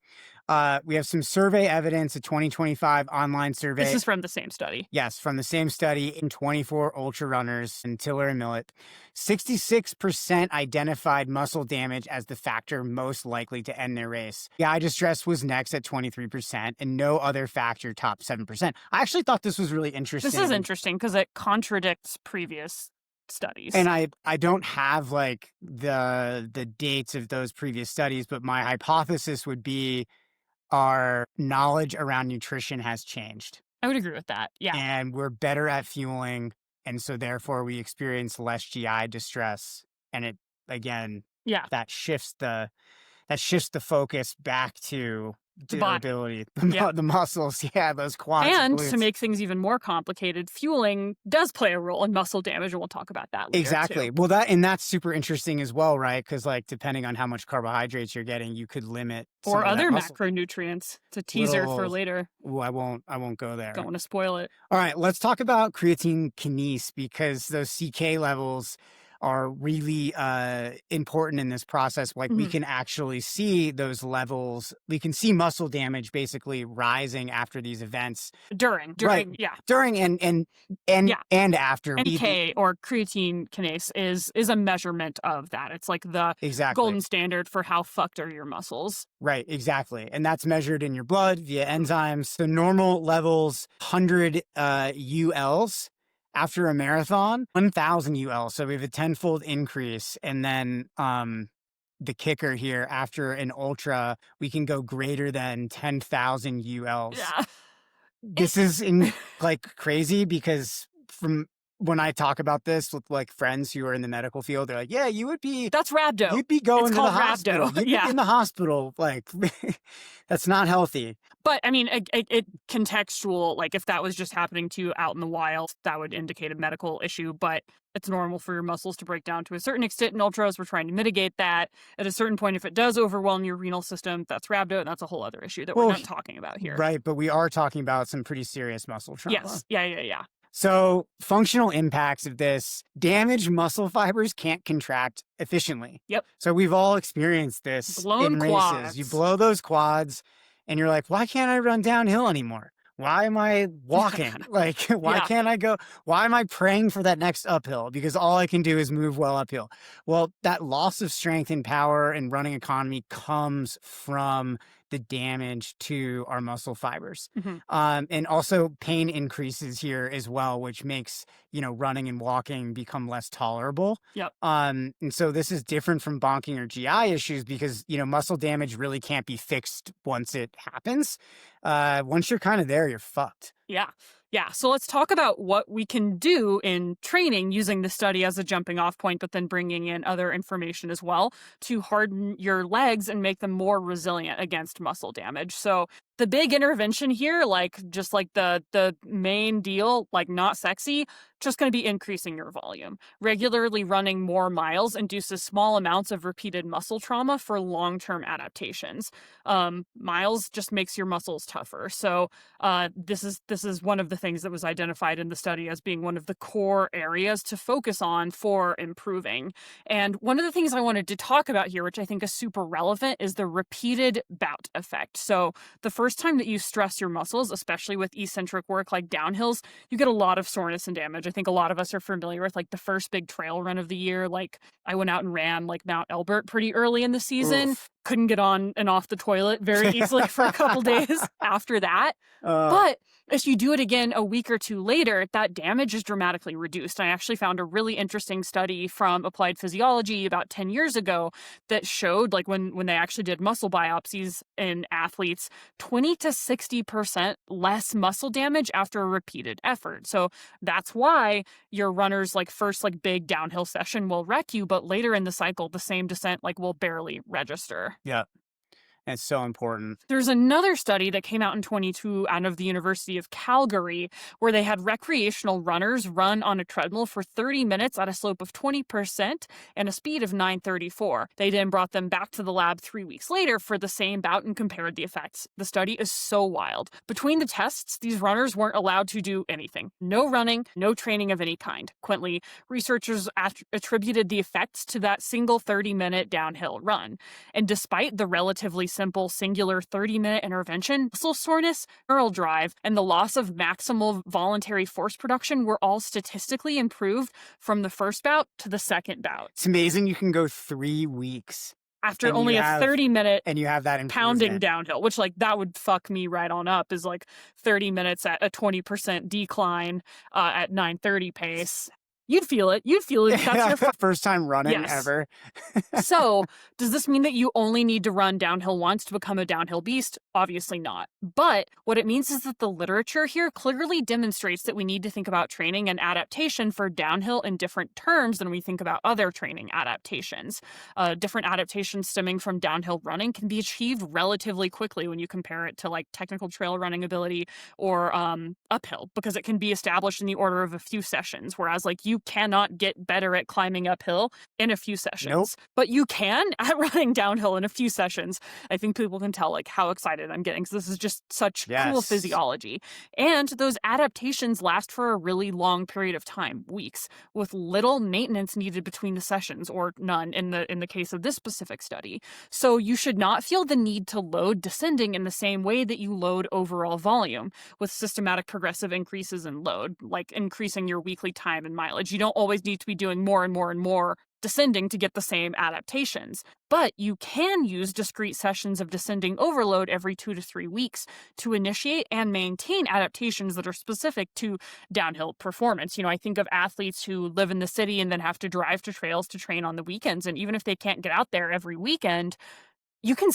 we have some survey evidence, a 2025 online survey. This is from the same study. Yes, from the same study in 24 Ultrarunners and Tiller and Millett. 66% identified muscle damage as the factor most likely to end their race. GI distress was next at 23%, and no other factor topped 7%. I actually thought this was really interesting. This is interesting because it contradicts previous studies. And I don't have like the dates of those previous studies, but my hypothesis would be our knowledge around nutrition has changed. I would agree with that. Yeah. And we're better at fueling. And so therefore we experience less GI distress. And it, again, that shifts the focus back to durability, the muscles, those quads. And to make things even more complicated, fueling does play a role in muscle damage, and we'll talk about that later. Exactly. Too. Well, that's super interesting as well, right? Because like depending on how much carbohydrates you're getting, you could limit or other macronutrients. It's a teaser for later. Ooh, I won't go there. Don't want to spoil it. All right, let's talk about creatine kinase because those CK levels are really important in this process. Like we can actually see those levels. We can see muscle damage basically rising after these events. During, During and after. NK or creatine kinase is a measurement of that. It's like the golden standard for how fucked are your muscles. Right, exactly. And that's measured in your blood via enzymes. The normal levels, 100 ULs. After a marathon, 1,000 UL. So we have a 10-fold increase. And then the kicker here, after an ultra, we can go greater than 10,000 ULs. Yeah. This is crazy because from when I talk about this with like friends who are in the medical field, they're like, yeah, you would be. That's rhabdo. You'd be going to the hospital. You'd be in the hospital. Like, that's not healthy. But I mean, it contextual, like if that was just happening to you out in the wild, that would indicate a medical issue. But it's normal for your muscles to break down to a certain extent in ultras. We're trying to mitigate that. At a certain point, if it does overwhelm your renal system, that's rhabdo, and that's a whole other issue that we're not talking about here. Right, but we are talking about some pretty serious muscle trauma. Yes, yeah. So functional impacts of this, damaged muscle fibers can't contract efficiently. Yep. So we've all experienced this in races. Quads. You blow those quads and you're like, why can't I run downhill anymore? Why am I walking? Why can't I go? Why am I praying for that next uphill? Because all I can do is move well uphill. Well, that loss of strength and power and running economy comes from the damage to our muscle fibers. And also pain increases here as well, which makes, running and walking become less tolerable. Yep. And so this is different from bonking or GI issues because, muscle damage really can't be fixed once it happens. Once you're kind of there, you're fucked. Yeah. So let's talk about what we can do in training using the study as a jumping off point, but then bringing in other information as well to harden your legs and make them more resilient against muscle damage. So The big intervention here, like just like the main deal, like not sexy, just going to be increasing your volume. Regularly running more miles induces small amounts of repeated muscle trauma for long-term adaptations. Miles just makes your muscles tougher. So this is one of the things that was identified in the study as being one of the core areas to focus on for improving. And one of the things I wanted to talk about here, which I think is super relevant, is the repeated bout effect. So the first time that you stress your muscles, especially with eccentric work like downhills, you get a lot of soreness and damage. I think a lot of us are familiar with like the first big trail run of the year. Like I went out and ran like Mount Elbert pretty early in the season. Oof. Couldn't get on and off the toilet very easily for a couple days after that. But if you do it again a week or two later, that damage is dramatically reduced. I actually found a really interesting study from Applied Physiology about 10 years ago that showed, like when they actually did muscle biopsies in athletes, 20 to 60% less muscle damage after a repeated effort. So that's why your runner's like first like big downhill session will wreck you, but later in the cycle, the same descent like will barely register. Yeah. It's so important. There's another study that came out in 22 out of the University of Calgary where they had recreational runners run on a treadmill for 30 minutes at a slope of 20% and a speed of 934. They then brought them back to the lab 3 weeks later for the same bout and compared the effects. The study is so wild. Between the tests, these runners weren't allowed to do anything. No running, no training of any kind. Quintly, researchers attributed the effects to that single 30-minute downhill run. And despite the relatively simple singular 30-minute intervention, muscle soreness, neural drive, and the loss of maximal voluntary force production were all statistically improved from the first bout to the second bout. It's amazing you can go 3 weeks after only a 30-minute and you have that pounding downhill, which like that would fuck me right on up, is like 30 minutes at a 20% decline at 9:30 pace. You'd feel it. You'd feel it. That's your first time running ever. So, does this mean that you only need to run downhill once to become a downhill beast? Obviously not. But what it means is that the literature here clearly demonstrates that we need to think about training and adaptation for downhill in different terms than we think about other training adaptations. Different adaptations stemming from downhill running can be achieved relatively quickly when you compare it to like technical trail running ability or uphill, because it can be established in the order of a few sessions, whereas like you cannot get better at climbing uphill in a few sessions. Nope. But you can at running downhill in a few sessions. I think people can tell like how excited I'm getting, because this is just such cool physiology. And those adaptations last for a really long period of time, weeks, with little maintenance needed between the sessions, or none in the case of this specific study. So you should not feel the need to load descending in the same way that you load overall volume, with systematic progressive increases in load, like increasing your weekly time and mileage. You don't always need to be doing more and more and more descending to get the same adaptations, but you can use discrete sessions of descending overload every 2 to 3 weeks to initiate and maintain adaptations that are specific to downhill performance. You know, I think of athletes who live in the city and then have to drive to trails to train on the weekends, and even if they can't get out there every weekend, you can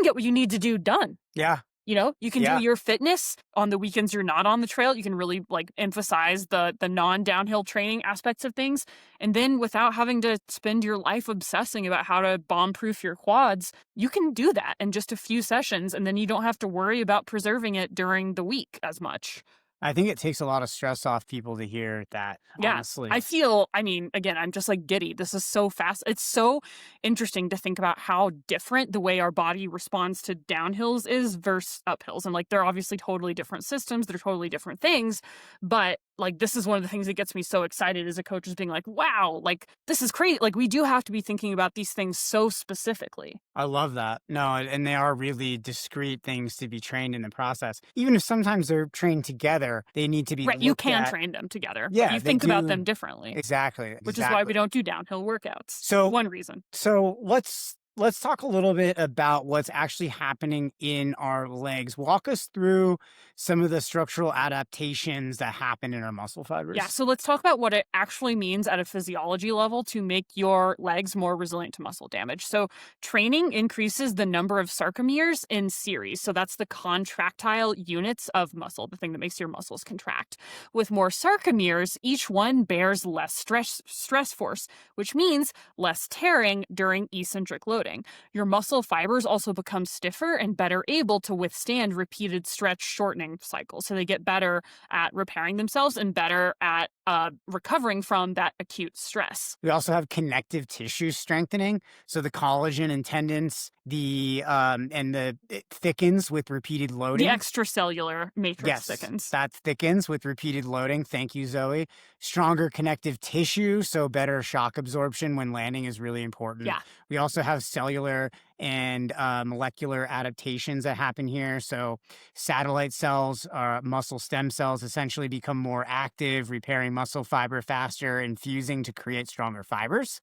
get what you need to do done. Yeah. You know, you can do your fitness on the weekends you're not on the trail. You can really like emphasize the non-downhill training aspects of things. And then without having to spend your life obsessing about how to bomb-proof your quads, you can do that in just a few sessions. And then you don't have to worry about preserving it during the week as much. I think it takes a lot of stress off people to hear that, honestly. I mean, again, I'm just like giddy. This is so fast. It's so interesting to think about how different the way our body responds to downhills is versus uphills. And like, they're obviously totally different systems. They're totally different things. But like, this is one of the things that gets me so excited as a coach, is being like, wow, like this is crazy. Like, we do have to be thinking about these things so specifically. I love that. No, and they are really discrete things to be trained in the process. Even if sometimes they're trained together, they need to be right. You can train them together. Yeah, but you think about them differently. Exactly. Which is why we don't do downhill workouts. So one reason. So let's talk a little bit about what's actually happening in our legs. Walk us through some of the structural adaptations that happen in our muscle fibers. Yeah, so let's talk about what it actually means at a physiology level to make your legs more resilient to muscle damage. So training increases the number of sarcomeres in series. So that's the contractile units of muscle, the thing that makes your muscles contract. With more sarcomeres, each one bears less stress force, which means less tearing during eccentric loading. loading. Your muscle fibers also become stiffer and better able to withstand repeated stretch shortening cycles. So they get better at repairing themselves and better at recovering from that acute stress. We also have connective tissue strengthening. So the collagen and tendons, it thickens with repeated loading. The extracellular matrix thickens. That thickens with repeated loading. Thank you, Zoe. Stronger connective tissue, so better shock absorption when landing is really important. Yeah. We also have cellular and molecular adaptations that happen here. So satellite cells, muscle stem cells, essentially become more active, repairing muscle fiber faster and fusing to create stronger fibers.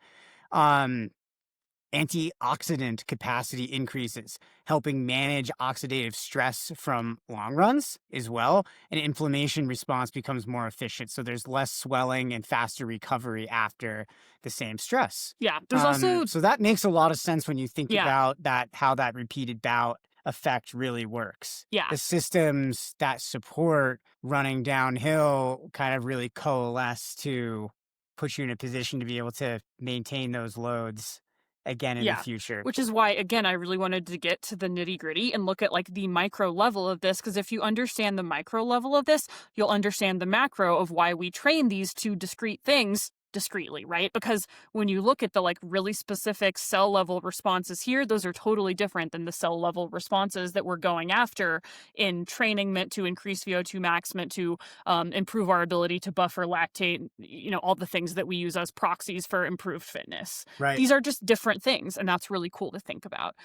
Antioxidant capacity increases, helping manage oxidative stress from long runs as well. And inflammation response becomes more efficient. So there's less swelling and faster recovery after the same stress. Yeah. There's also. So that makes a lot of sense when you think about that, how that repeated bout effect really works. Yeah. The systems that support running downhill kind of really coalesce to put you in a position to be able to maintain those loads again in the future. Which is why, again, I really wanted to get to the nitty gritty and look at like the micro level of this, because if you understand the micro level of this, you'll understand the macro of why we train these two discrete things discretely, right? Because when you look at the like really specific cell level responses here, those are totally different than the cell level responses that we're going after in training meant to increase VO₂max, meant to improve our ability to buffer lactate, all the things that we use as proxies for improved fitness. Right. These are just different things, and that's really cool to think about.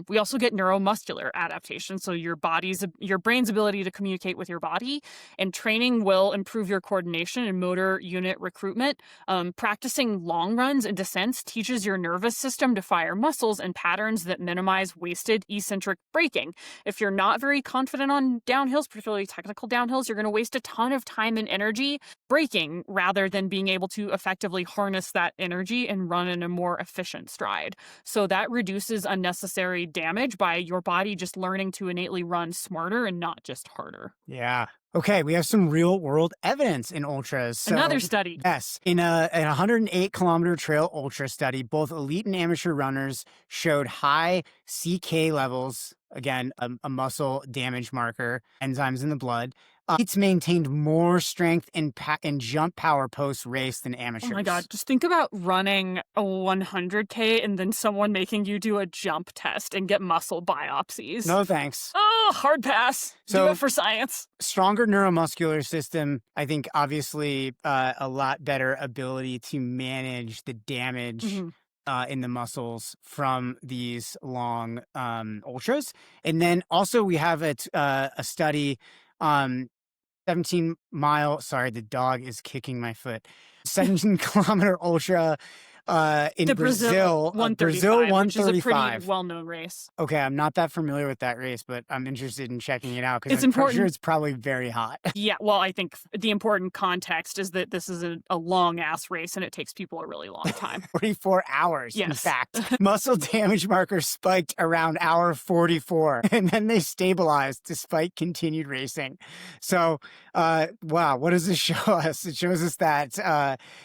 We also get neuromuscular adaptation, so your brain's ability to communicate with your body, and training will improve your coordination and motor unit recruitment. Practicing long runs and descents teaches your nervous system to fire muscles and patterns that minimize wasted eccentric braking. If you're not very confident on downhills, particularly technical downhills, you're going to waste a ton of time and energy braking rather than being able to effectively harness that energy and run in a more efficient stride. So that reduces unnecessary damage by your body just learning to innately run smarter and not just harder. Yeah. Okay, we have some real world evidence in ultras. So, another study. Yes. In a 108-kilometer trail ultra study, both elite and amateur runners showed high CK levels, again, a muscle damage marker, enzymes in the blood. Elites maintained more strength and jump power post-race than amateurs. Oh my God, just think about running a 100K and then someone making you do a jump test and get muscle biopsies. No thanks. Oh, hard pass. Do it for science. Stronger neuromuscular system, I think obviously a lot better ability to manage the damage in the muscles from these long ultras. And then also we have a study 17-mile, sorry, the dog is kicking my foot. 17-kilometer ultra in the Brazil 135, which is a pretty well-known race. Okay, I'm not that familiar with that race, but I'm interested in checking it out because I'm sure it's probably very hot. Yeah, well, I think the important context is that this is a long-ass race and it takes people a really long time. 44 hours, yes. In fact. Muscle damage markers spiked around hour 44, and then they stabilized despite continued racing. So, wow, what does this show us? It shows us that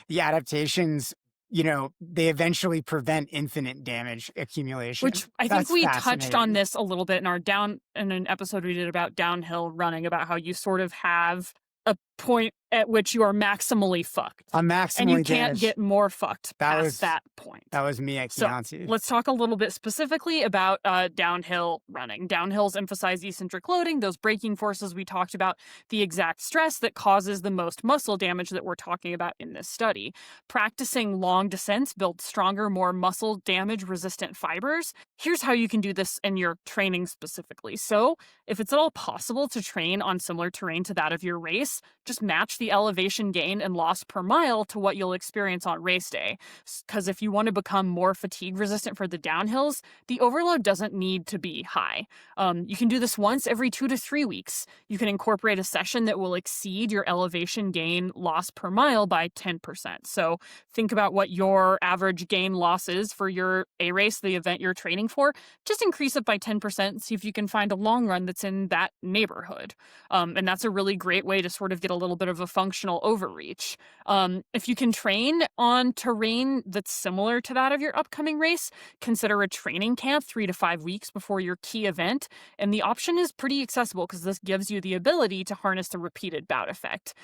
the adaptations, they eventually prevent infinite damage accumulation. Which I think we touched on this a little bit in an episode we did about downhill running, about how you sort of have a point at which you are maximally fucked. I'm maximally and you can't damaged. Get more fucked past that point. That was me at Chianti. Let's talk a little bit specifically about downhill running. Downhills emphasize eccentric loading, those braking forces we talked about, the exact stress that causes the most muscle damage that we're talking about in this study. Practicing long descents builds stronger, more muscle damage resistant fibers. Here's how you can do this in your training specifically. So if it's at all possible to train on similar terrain to that of your race, just match the elevation gain and loss per mile to what you'll experience on race day. Because if you want to become more fatigue resistant for the downhills, the overload doesn't need to be high. You can do this once every 2 to 3 weeks. You can incorporate a session that will exceed your elevation gain loss per mile by 10%. So think about what your average gain loss is for your A race, the event you're training for. Just increase it by 10%. See if you can find a long run that's in that neighborhood. And that's a really great way to sort of get a little bit of a functional overreach. If you can train on terrain that's similar to that of your upcoming race, consider a training camp 3 to 5 weeks before your key event. And the option is pretty accessible because this gives you the ability to harness the repeated bout effect,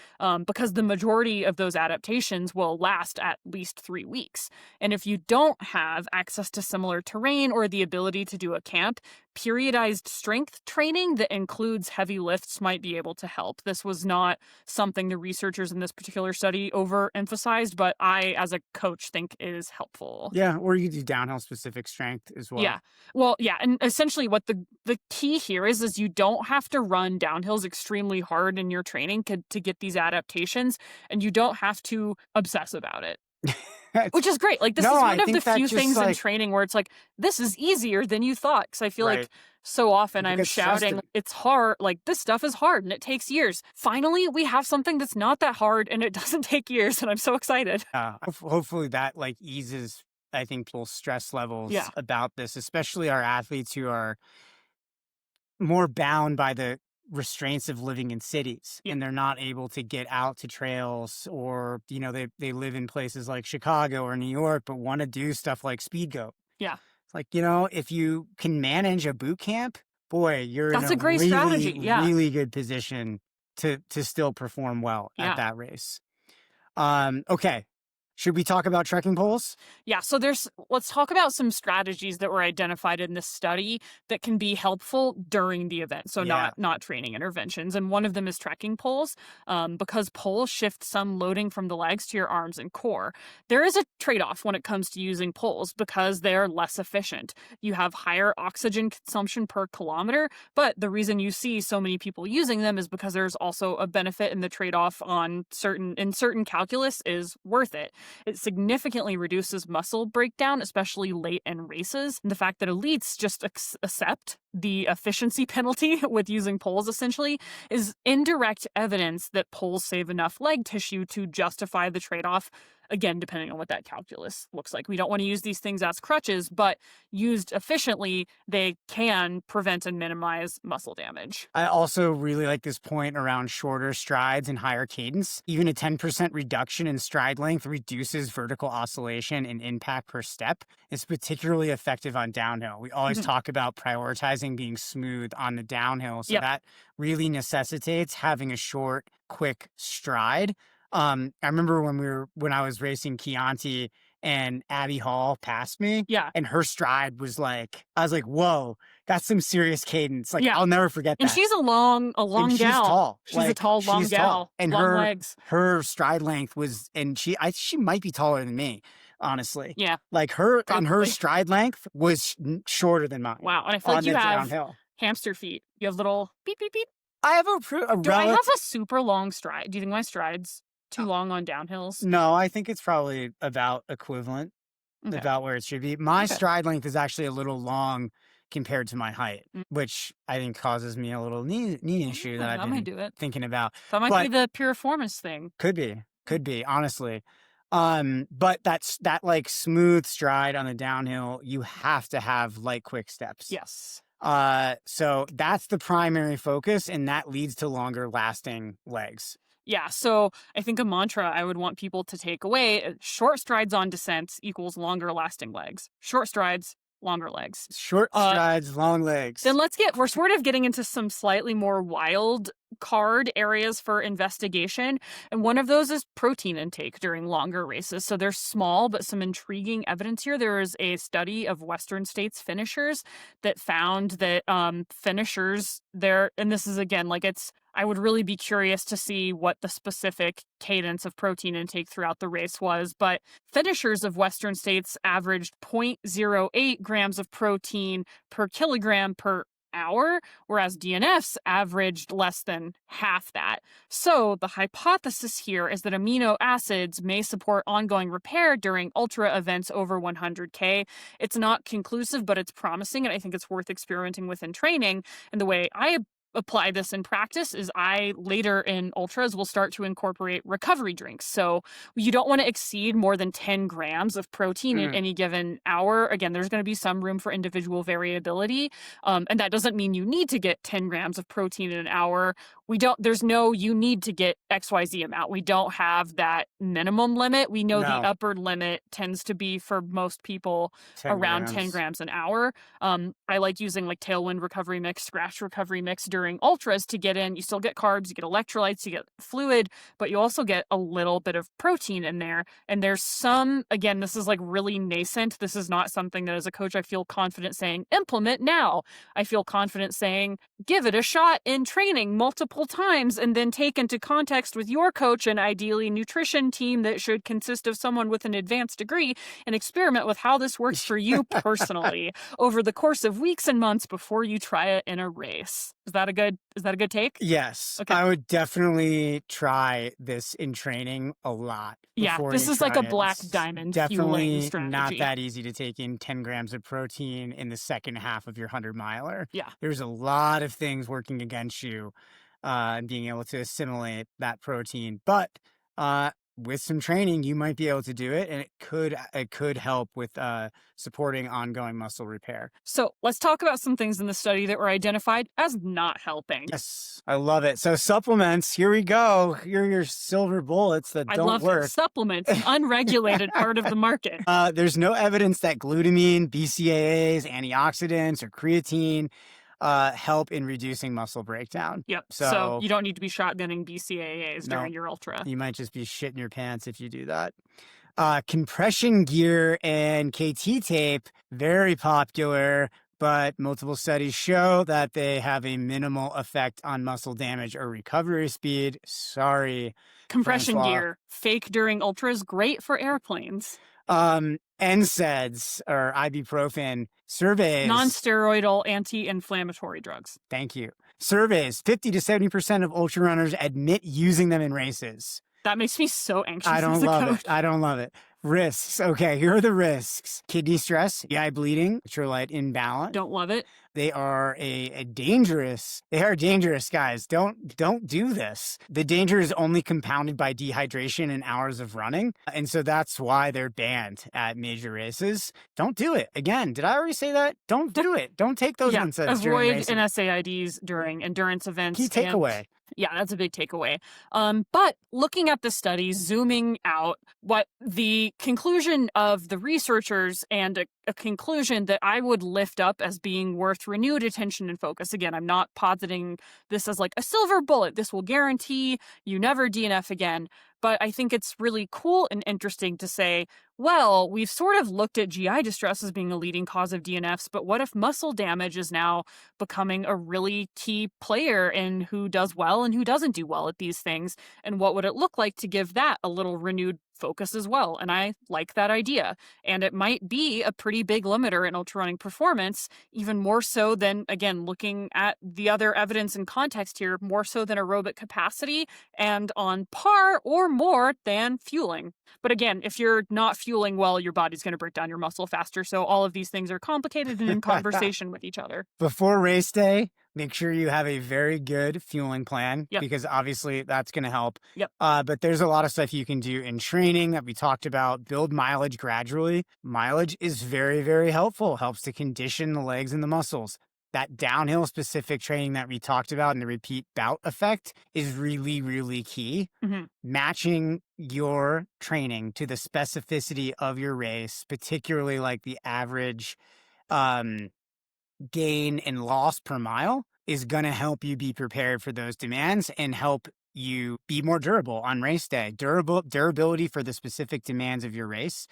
because the majority of those adaptations will last at least 3 weeks. And if you don't have access to similar terrain or the ability to do a camp, periodized strength training that includes heavy lifts might be able to help. This was not something the researchers in this particular study overemphasized, but I, as a coach, think is helpful. Yeah, or you could do downhill specific strength as well. Yeah. Well, yeah, and essentially what the key here is you don't have to run downhills extremely hard in your training to get these adaptations, and you don't have to obsess about it. Which is great. Like, this is one of the few things in training where it's like, this is easier than you thought. Because I feel like so often I'm shouting, it's hard. Like, this stuff is hard and it takes years. Finally, we have something that's not that hard and it doesn't take years. And I'm so excited. Hopefully that like eases, I think, people's stress levels about this, especially our athletes who are more bound by the restraints of living in cities and they're not able to get out to trails, or they live in places like Chicago or New York but want to do stuff like speed goat. It's like, if you can manage a boot camp, boy, you're in a great strategy. Really good position to still perform well at that race. Okay, should we talk about trekking poles? Yeah, so let's talk about some strategies that were identified in this study that can be helpful during the event. So not training interventions. And one of them is trekking poles, because poles shift some loading from the legs to your arms and core. There is a trade-off when it comes to using poles because they're less efficient. You have higher oxygen consumption per kilometer, but the reason you see so many people using them is because there's also a benefit, and the trade-off in certain calculus is worth it. It significantly reduces muscle breakdown, especially late in races. And the fact that elites just accept the efficiency penalty with using poles essentially is indirect evidence that poles save enough leg tissue to justify the trade-off. Again, depending on what that calculus looks like. We don't want to use these things as crutches, but used efficiently, they can prevent and minimize muscle damage. I also really like this point around shorter strides and higher cadence. Even a 10% reduction in stride length reduces vertical oscillation and impact per step. It's particularly effective on downhill. We always talk about prioritizing being smooth on the downhill, so that really necessitates having a short, quick stride. I remember when I was racing Chianti and Abby Hall passed me. And her stride was like, I was like, whoa, that's some serious cadence. Like, I'll never forget that. And she's a long gal. She's tall. She's a tall, long gal. Tall. And long legs. Her stride length was, and she might be taller than me, honestly. Yeah. Like her stride length was shorter than mine. Wow. And I feel like you have hamster feet. You have little beep, beep, beep. I have Do I have a super long stride? Do you think my stride's too long on downhills? No, I think it's probably about equivalent, about where it should be. My stride length is actually a little long compared to my height, which I think causes me a little knee issue that I've been thinking about. That might be the piriformis thing. Could be, honestly. But that like smooth stride on the downhill, you have to have light, quick steps. Yes. So that's the primary focus, and that leads to longer lasting legs. Yeah, so I think a mantra I would want people to take away: short strides on descents equals longer lasting legs. Short strides, longer legs. Short strides, long legs. Then we're sort of getting into some slightly more wild card areas for investigation. And one of those is protein intake during longer races. So there's small, but some intriguing evidence here. There is a study of Western states finishers that found that finishers there, and this is again, like I would really be curious to see what the specific cadence of protein intake throughout the race was, but finishers of Western states averaged 0.08 grams of protein per kilogram per hour, whereas DNFs averaged less than half that. So the hypothesis here is that amino acids may support ongoing repair during ultra events over 100K. It's not conclusive, but it's promising, and I think it's worth experimenting with in training. And the way I apply this in practice is I later in ultras will start to incorporate recovery drinks. So you don't want to exceed more than 10 grams of protein in any given hour. Again, there's going to be some room for individual variability. And that doesn't mean you need to get 10 grams of protein in an hour. There's no, you need to get XYZ amount. We don't have that minimum limit. We know the upper limit tends to be for most people around 10 grams an hour. I like using like Tailwind recovery mix, Scratch recovery mix during ultras to get in. You still get carbs, you get electrolytes, you get fluid, but you also get a little bit of protein in there. And there's some, again, this is like really nascent. This is not something that as a coach I feel confident saying implement now. I feel confident saying give it a shot in training multiple times and then take into context with your coach and ideally nutrition team that should consist of someone with an advanced degree and experiment with how this works for you personally over the course of weeks and months before you try it in a race. Is that a good take? Yes. Okay. I would definitely try this in training a lot. Yeah, this is like a black diamond fueling strategy. Definitely not that easy to take in 10 grams of protein in the second half of your 100-miler. Yeah. There's a lot of things working against you and being able to assimilate that protein. But with some training, you might be able to do it, and it could help with supporting ongoing muscle repair. So let's talk about some things in the study that were identified as not helping. Yes, I love it. So supplements, here we go. Here are your silver bullets that don't work. I love supplements, an unregulated part of the market. There's no evidence that glutamine, BCAAs, antioxidants, or creatine help in reducing muscle breakdown. Yep. So you don't need to be shotgunning BCAAs during your ultra. You might just be shitting your pants if you do that. Compression gear and KT tape, very popular, but multiple studies show that they have a minimal effect on muscle damage or recovery speed. Sorry. Compression gear, fake during ultras, great for airplanes. NSAIDs or ibuprofen surveys. Non-steroidal anti-inflammatory drugs. Thank you. Surveys, 50 to 70% of ultrarunners admit using them in races. That makes me so anxious. I don't love it. Risks. Okay, here are the risks. Kidney stress, GI bleeding, electrolyte imbalance. Don't love it. They are dangerous, guys. Don't do this. The danger is only compounded by dehydration and hours of running. And so that's why they're banned at major races. Don't do it. Again, did I already say that? Don't do it. Don't take those NSAIDs during avoid racing. NSAIDs during endurance events. Key takeaway. Yeah, that's a big takeaway. But looking at the study, zooming out, what the conclusion of the researchers and a conclusion that I would lift up as being worth renewed attention and focus. Again, I'm not positing this as like a silver bullet. This will guarantee you never DNF again. But I think it's really cool and interesting to say, well, we've sort of looked at GI distress as being a leading cause of DNFs, but what if muscle damage is now becoming a really key player in who does well and who doesn't do well at these things? And what would it look like to give that a little renewed focus as well? And I like that idea. And it might be a pretty big limiter in ultra running performance, even more so than, again, looking at the other evidence and context here, more so than aerobic capacity and on par or more than fueling. But again, if you're not fueling well, your body's going to break down your muscle faster. So all of these things are complicated and in conversation with each other. Before race day, make sure you have a very good fueling plan because obviously that's going to help. But there's a lot of stuff you can do in training that we talked about. Build mileage gradually. Mileage is very, very helpful. Helps to condition the legs and the muscles. That downhill specific training that we talked about and the repeat bout effect is really, really key. Mm-hmm. Matching your training to the specificity of your race, particularly like the average gain and loss per mile, is going to help you be prepared for those demands and help you be more durable on race day. Durability for the specific demands of your race.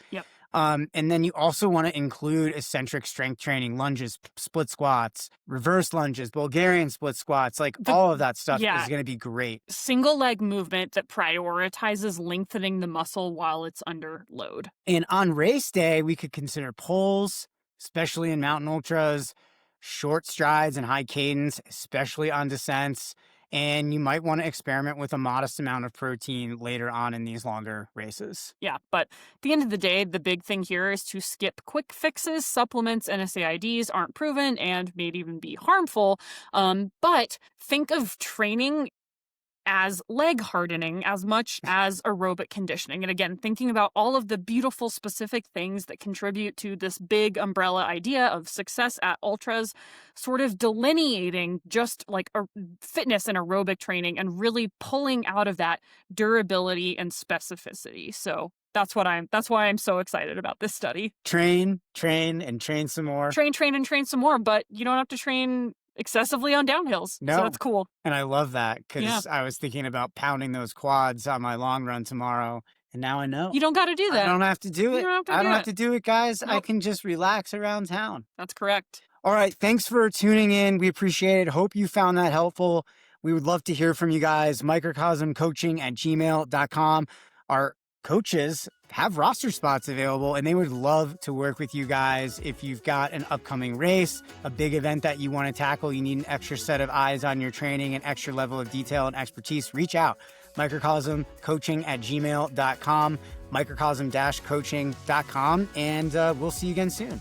And then you also want to include eccentric strength training, lunges, split squats, reverse lunges, Bulgarian split squats, all of that stuff is going to be great. Single leg movement that prioritizes lengthening the muscle while it's under load. And on race day, we could consider pulls, especially in mountain ultras, short strides and high cadence, especially on descents, And you might want to experiment with a modest amount of protein later on in these longer races. Yeah, but at the end of the day, the big thing here is to skip quick fixes. Supplements, NSAIDs aren't proven and may even be harmful. But think of training as leg hardening as much as aerobic conditioning. And again, thinking about all of the beautiful specific things that contribute to this big umbrella idea of success at ultras, sort of delineating just like a fitness and aerobic training and really pulling out of that durability and specificity. So that's why I'm so excited about this study. Train, and train some more. Train, and train some more, but you don't have to train excessively on downhills. No. So that's cool. And I love that because I was thinking about pounding those quads on my long run tomorrow. And now I know. You don't got to do that. I don't have to do it. You don't I don't have to do it, guys. Nope. I can just relax around town. That's correct. All right. Thanks for tuning in. We appreciate it. Hope you found that helpful. We would love to hear from you guys. microcosmcoaching@gmail.com. Our coaches have roster spots available and they would love to work with you guys. If you've got an upcoming race, a big event that you want to tackle, you need an extra set of eyes on your training, an extra level of detail and expertise, reach out. microcosmcoaching@gmail.com, microcosm-coaching.com, and we'll see you again soon.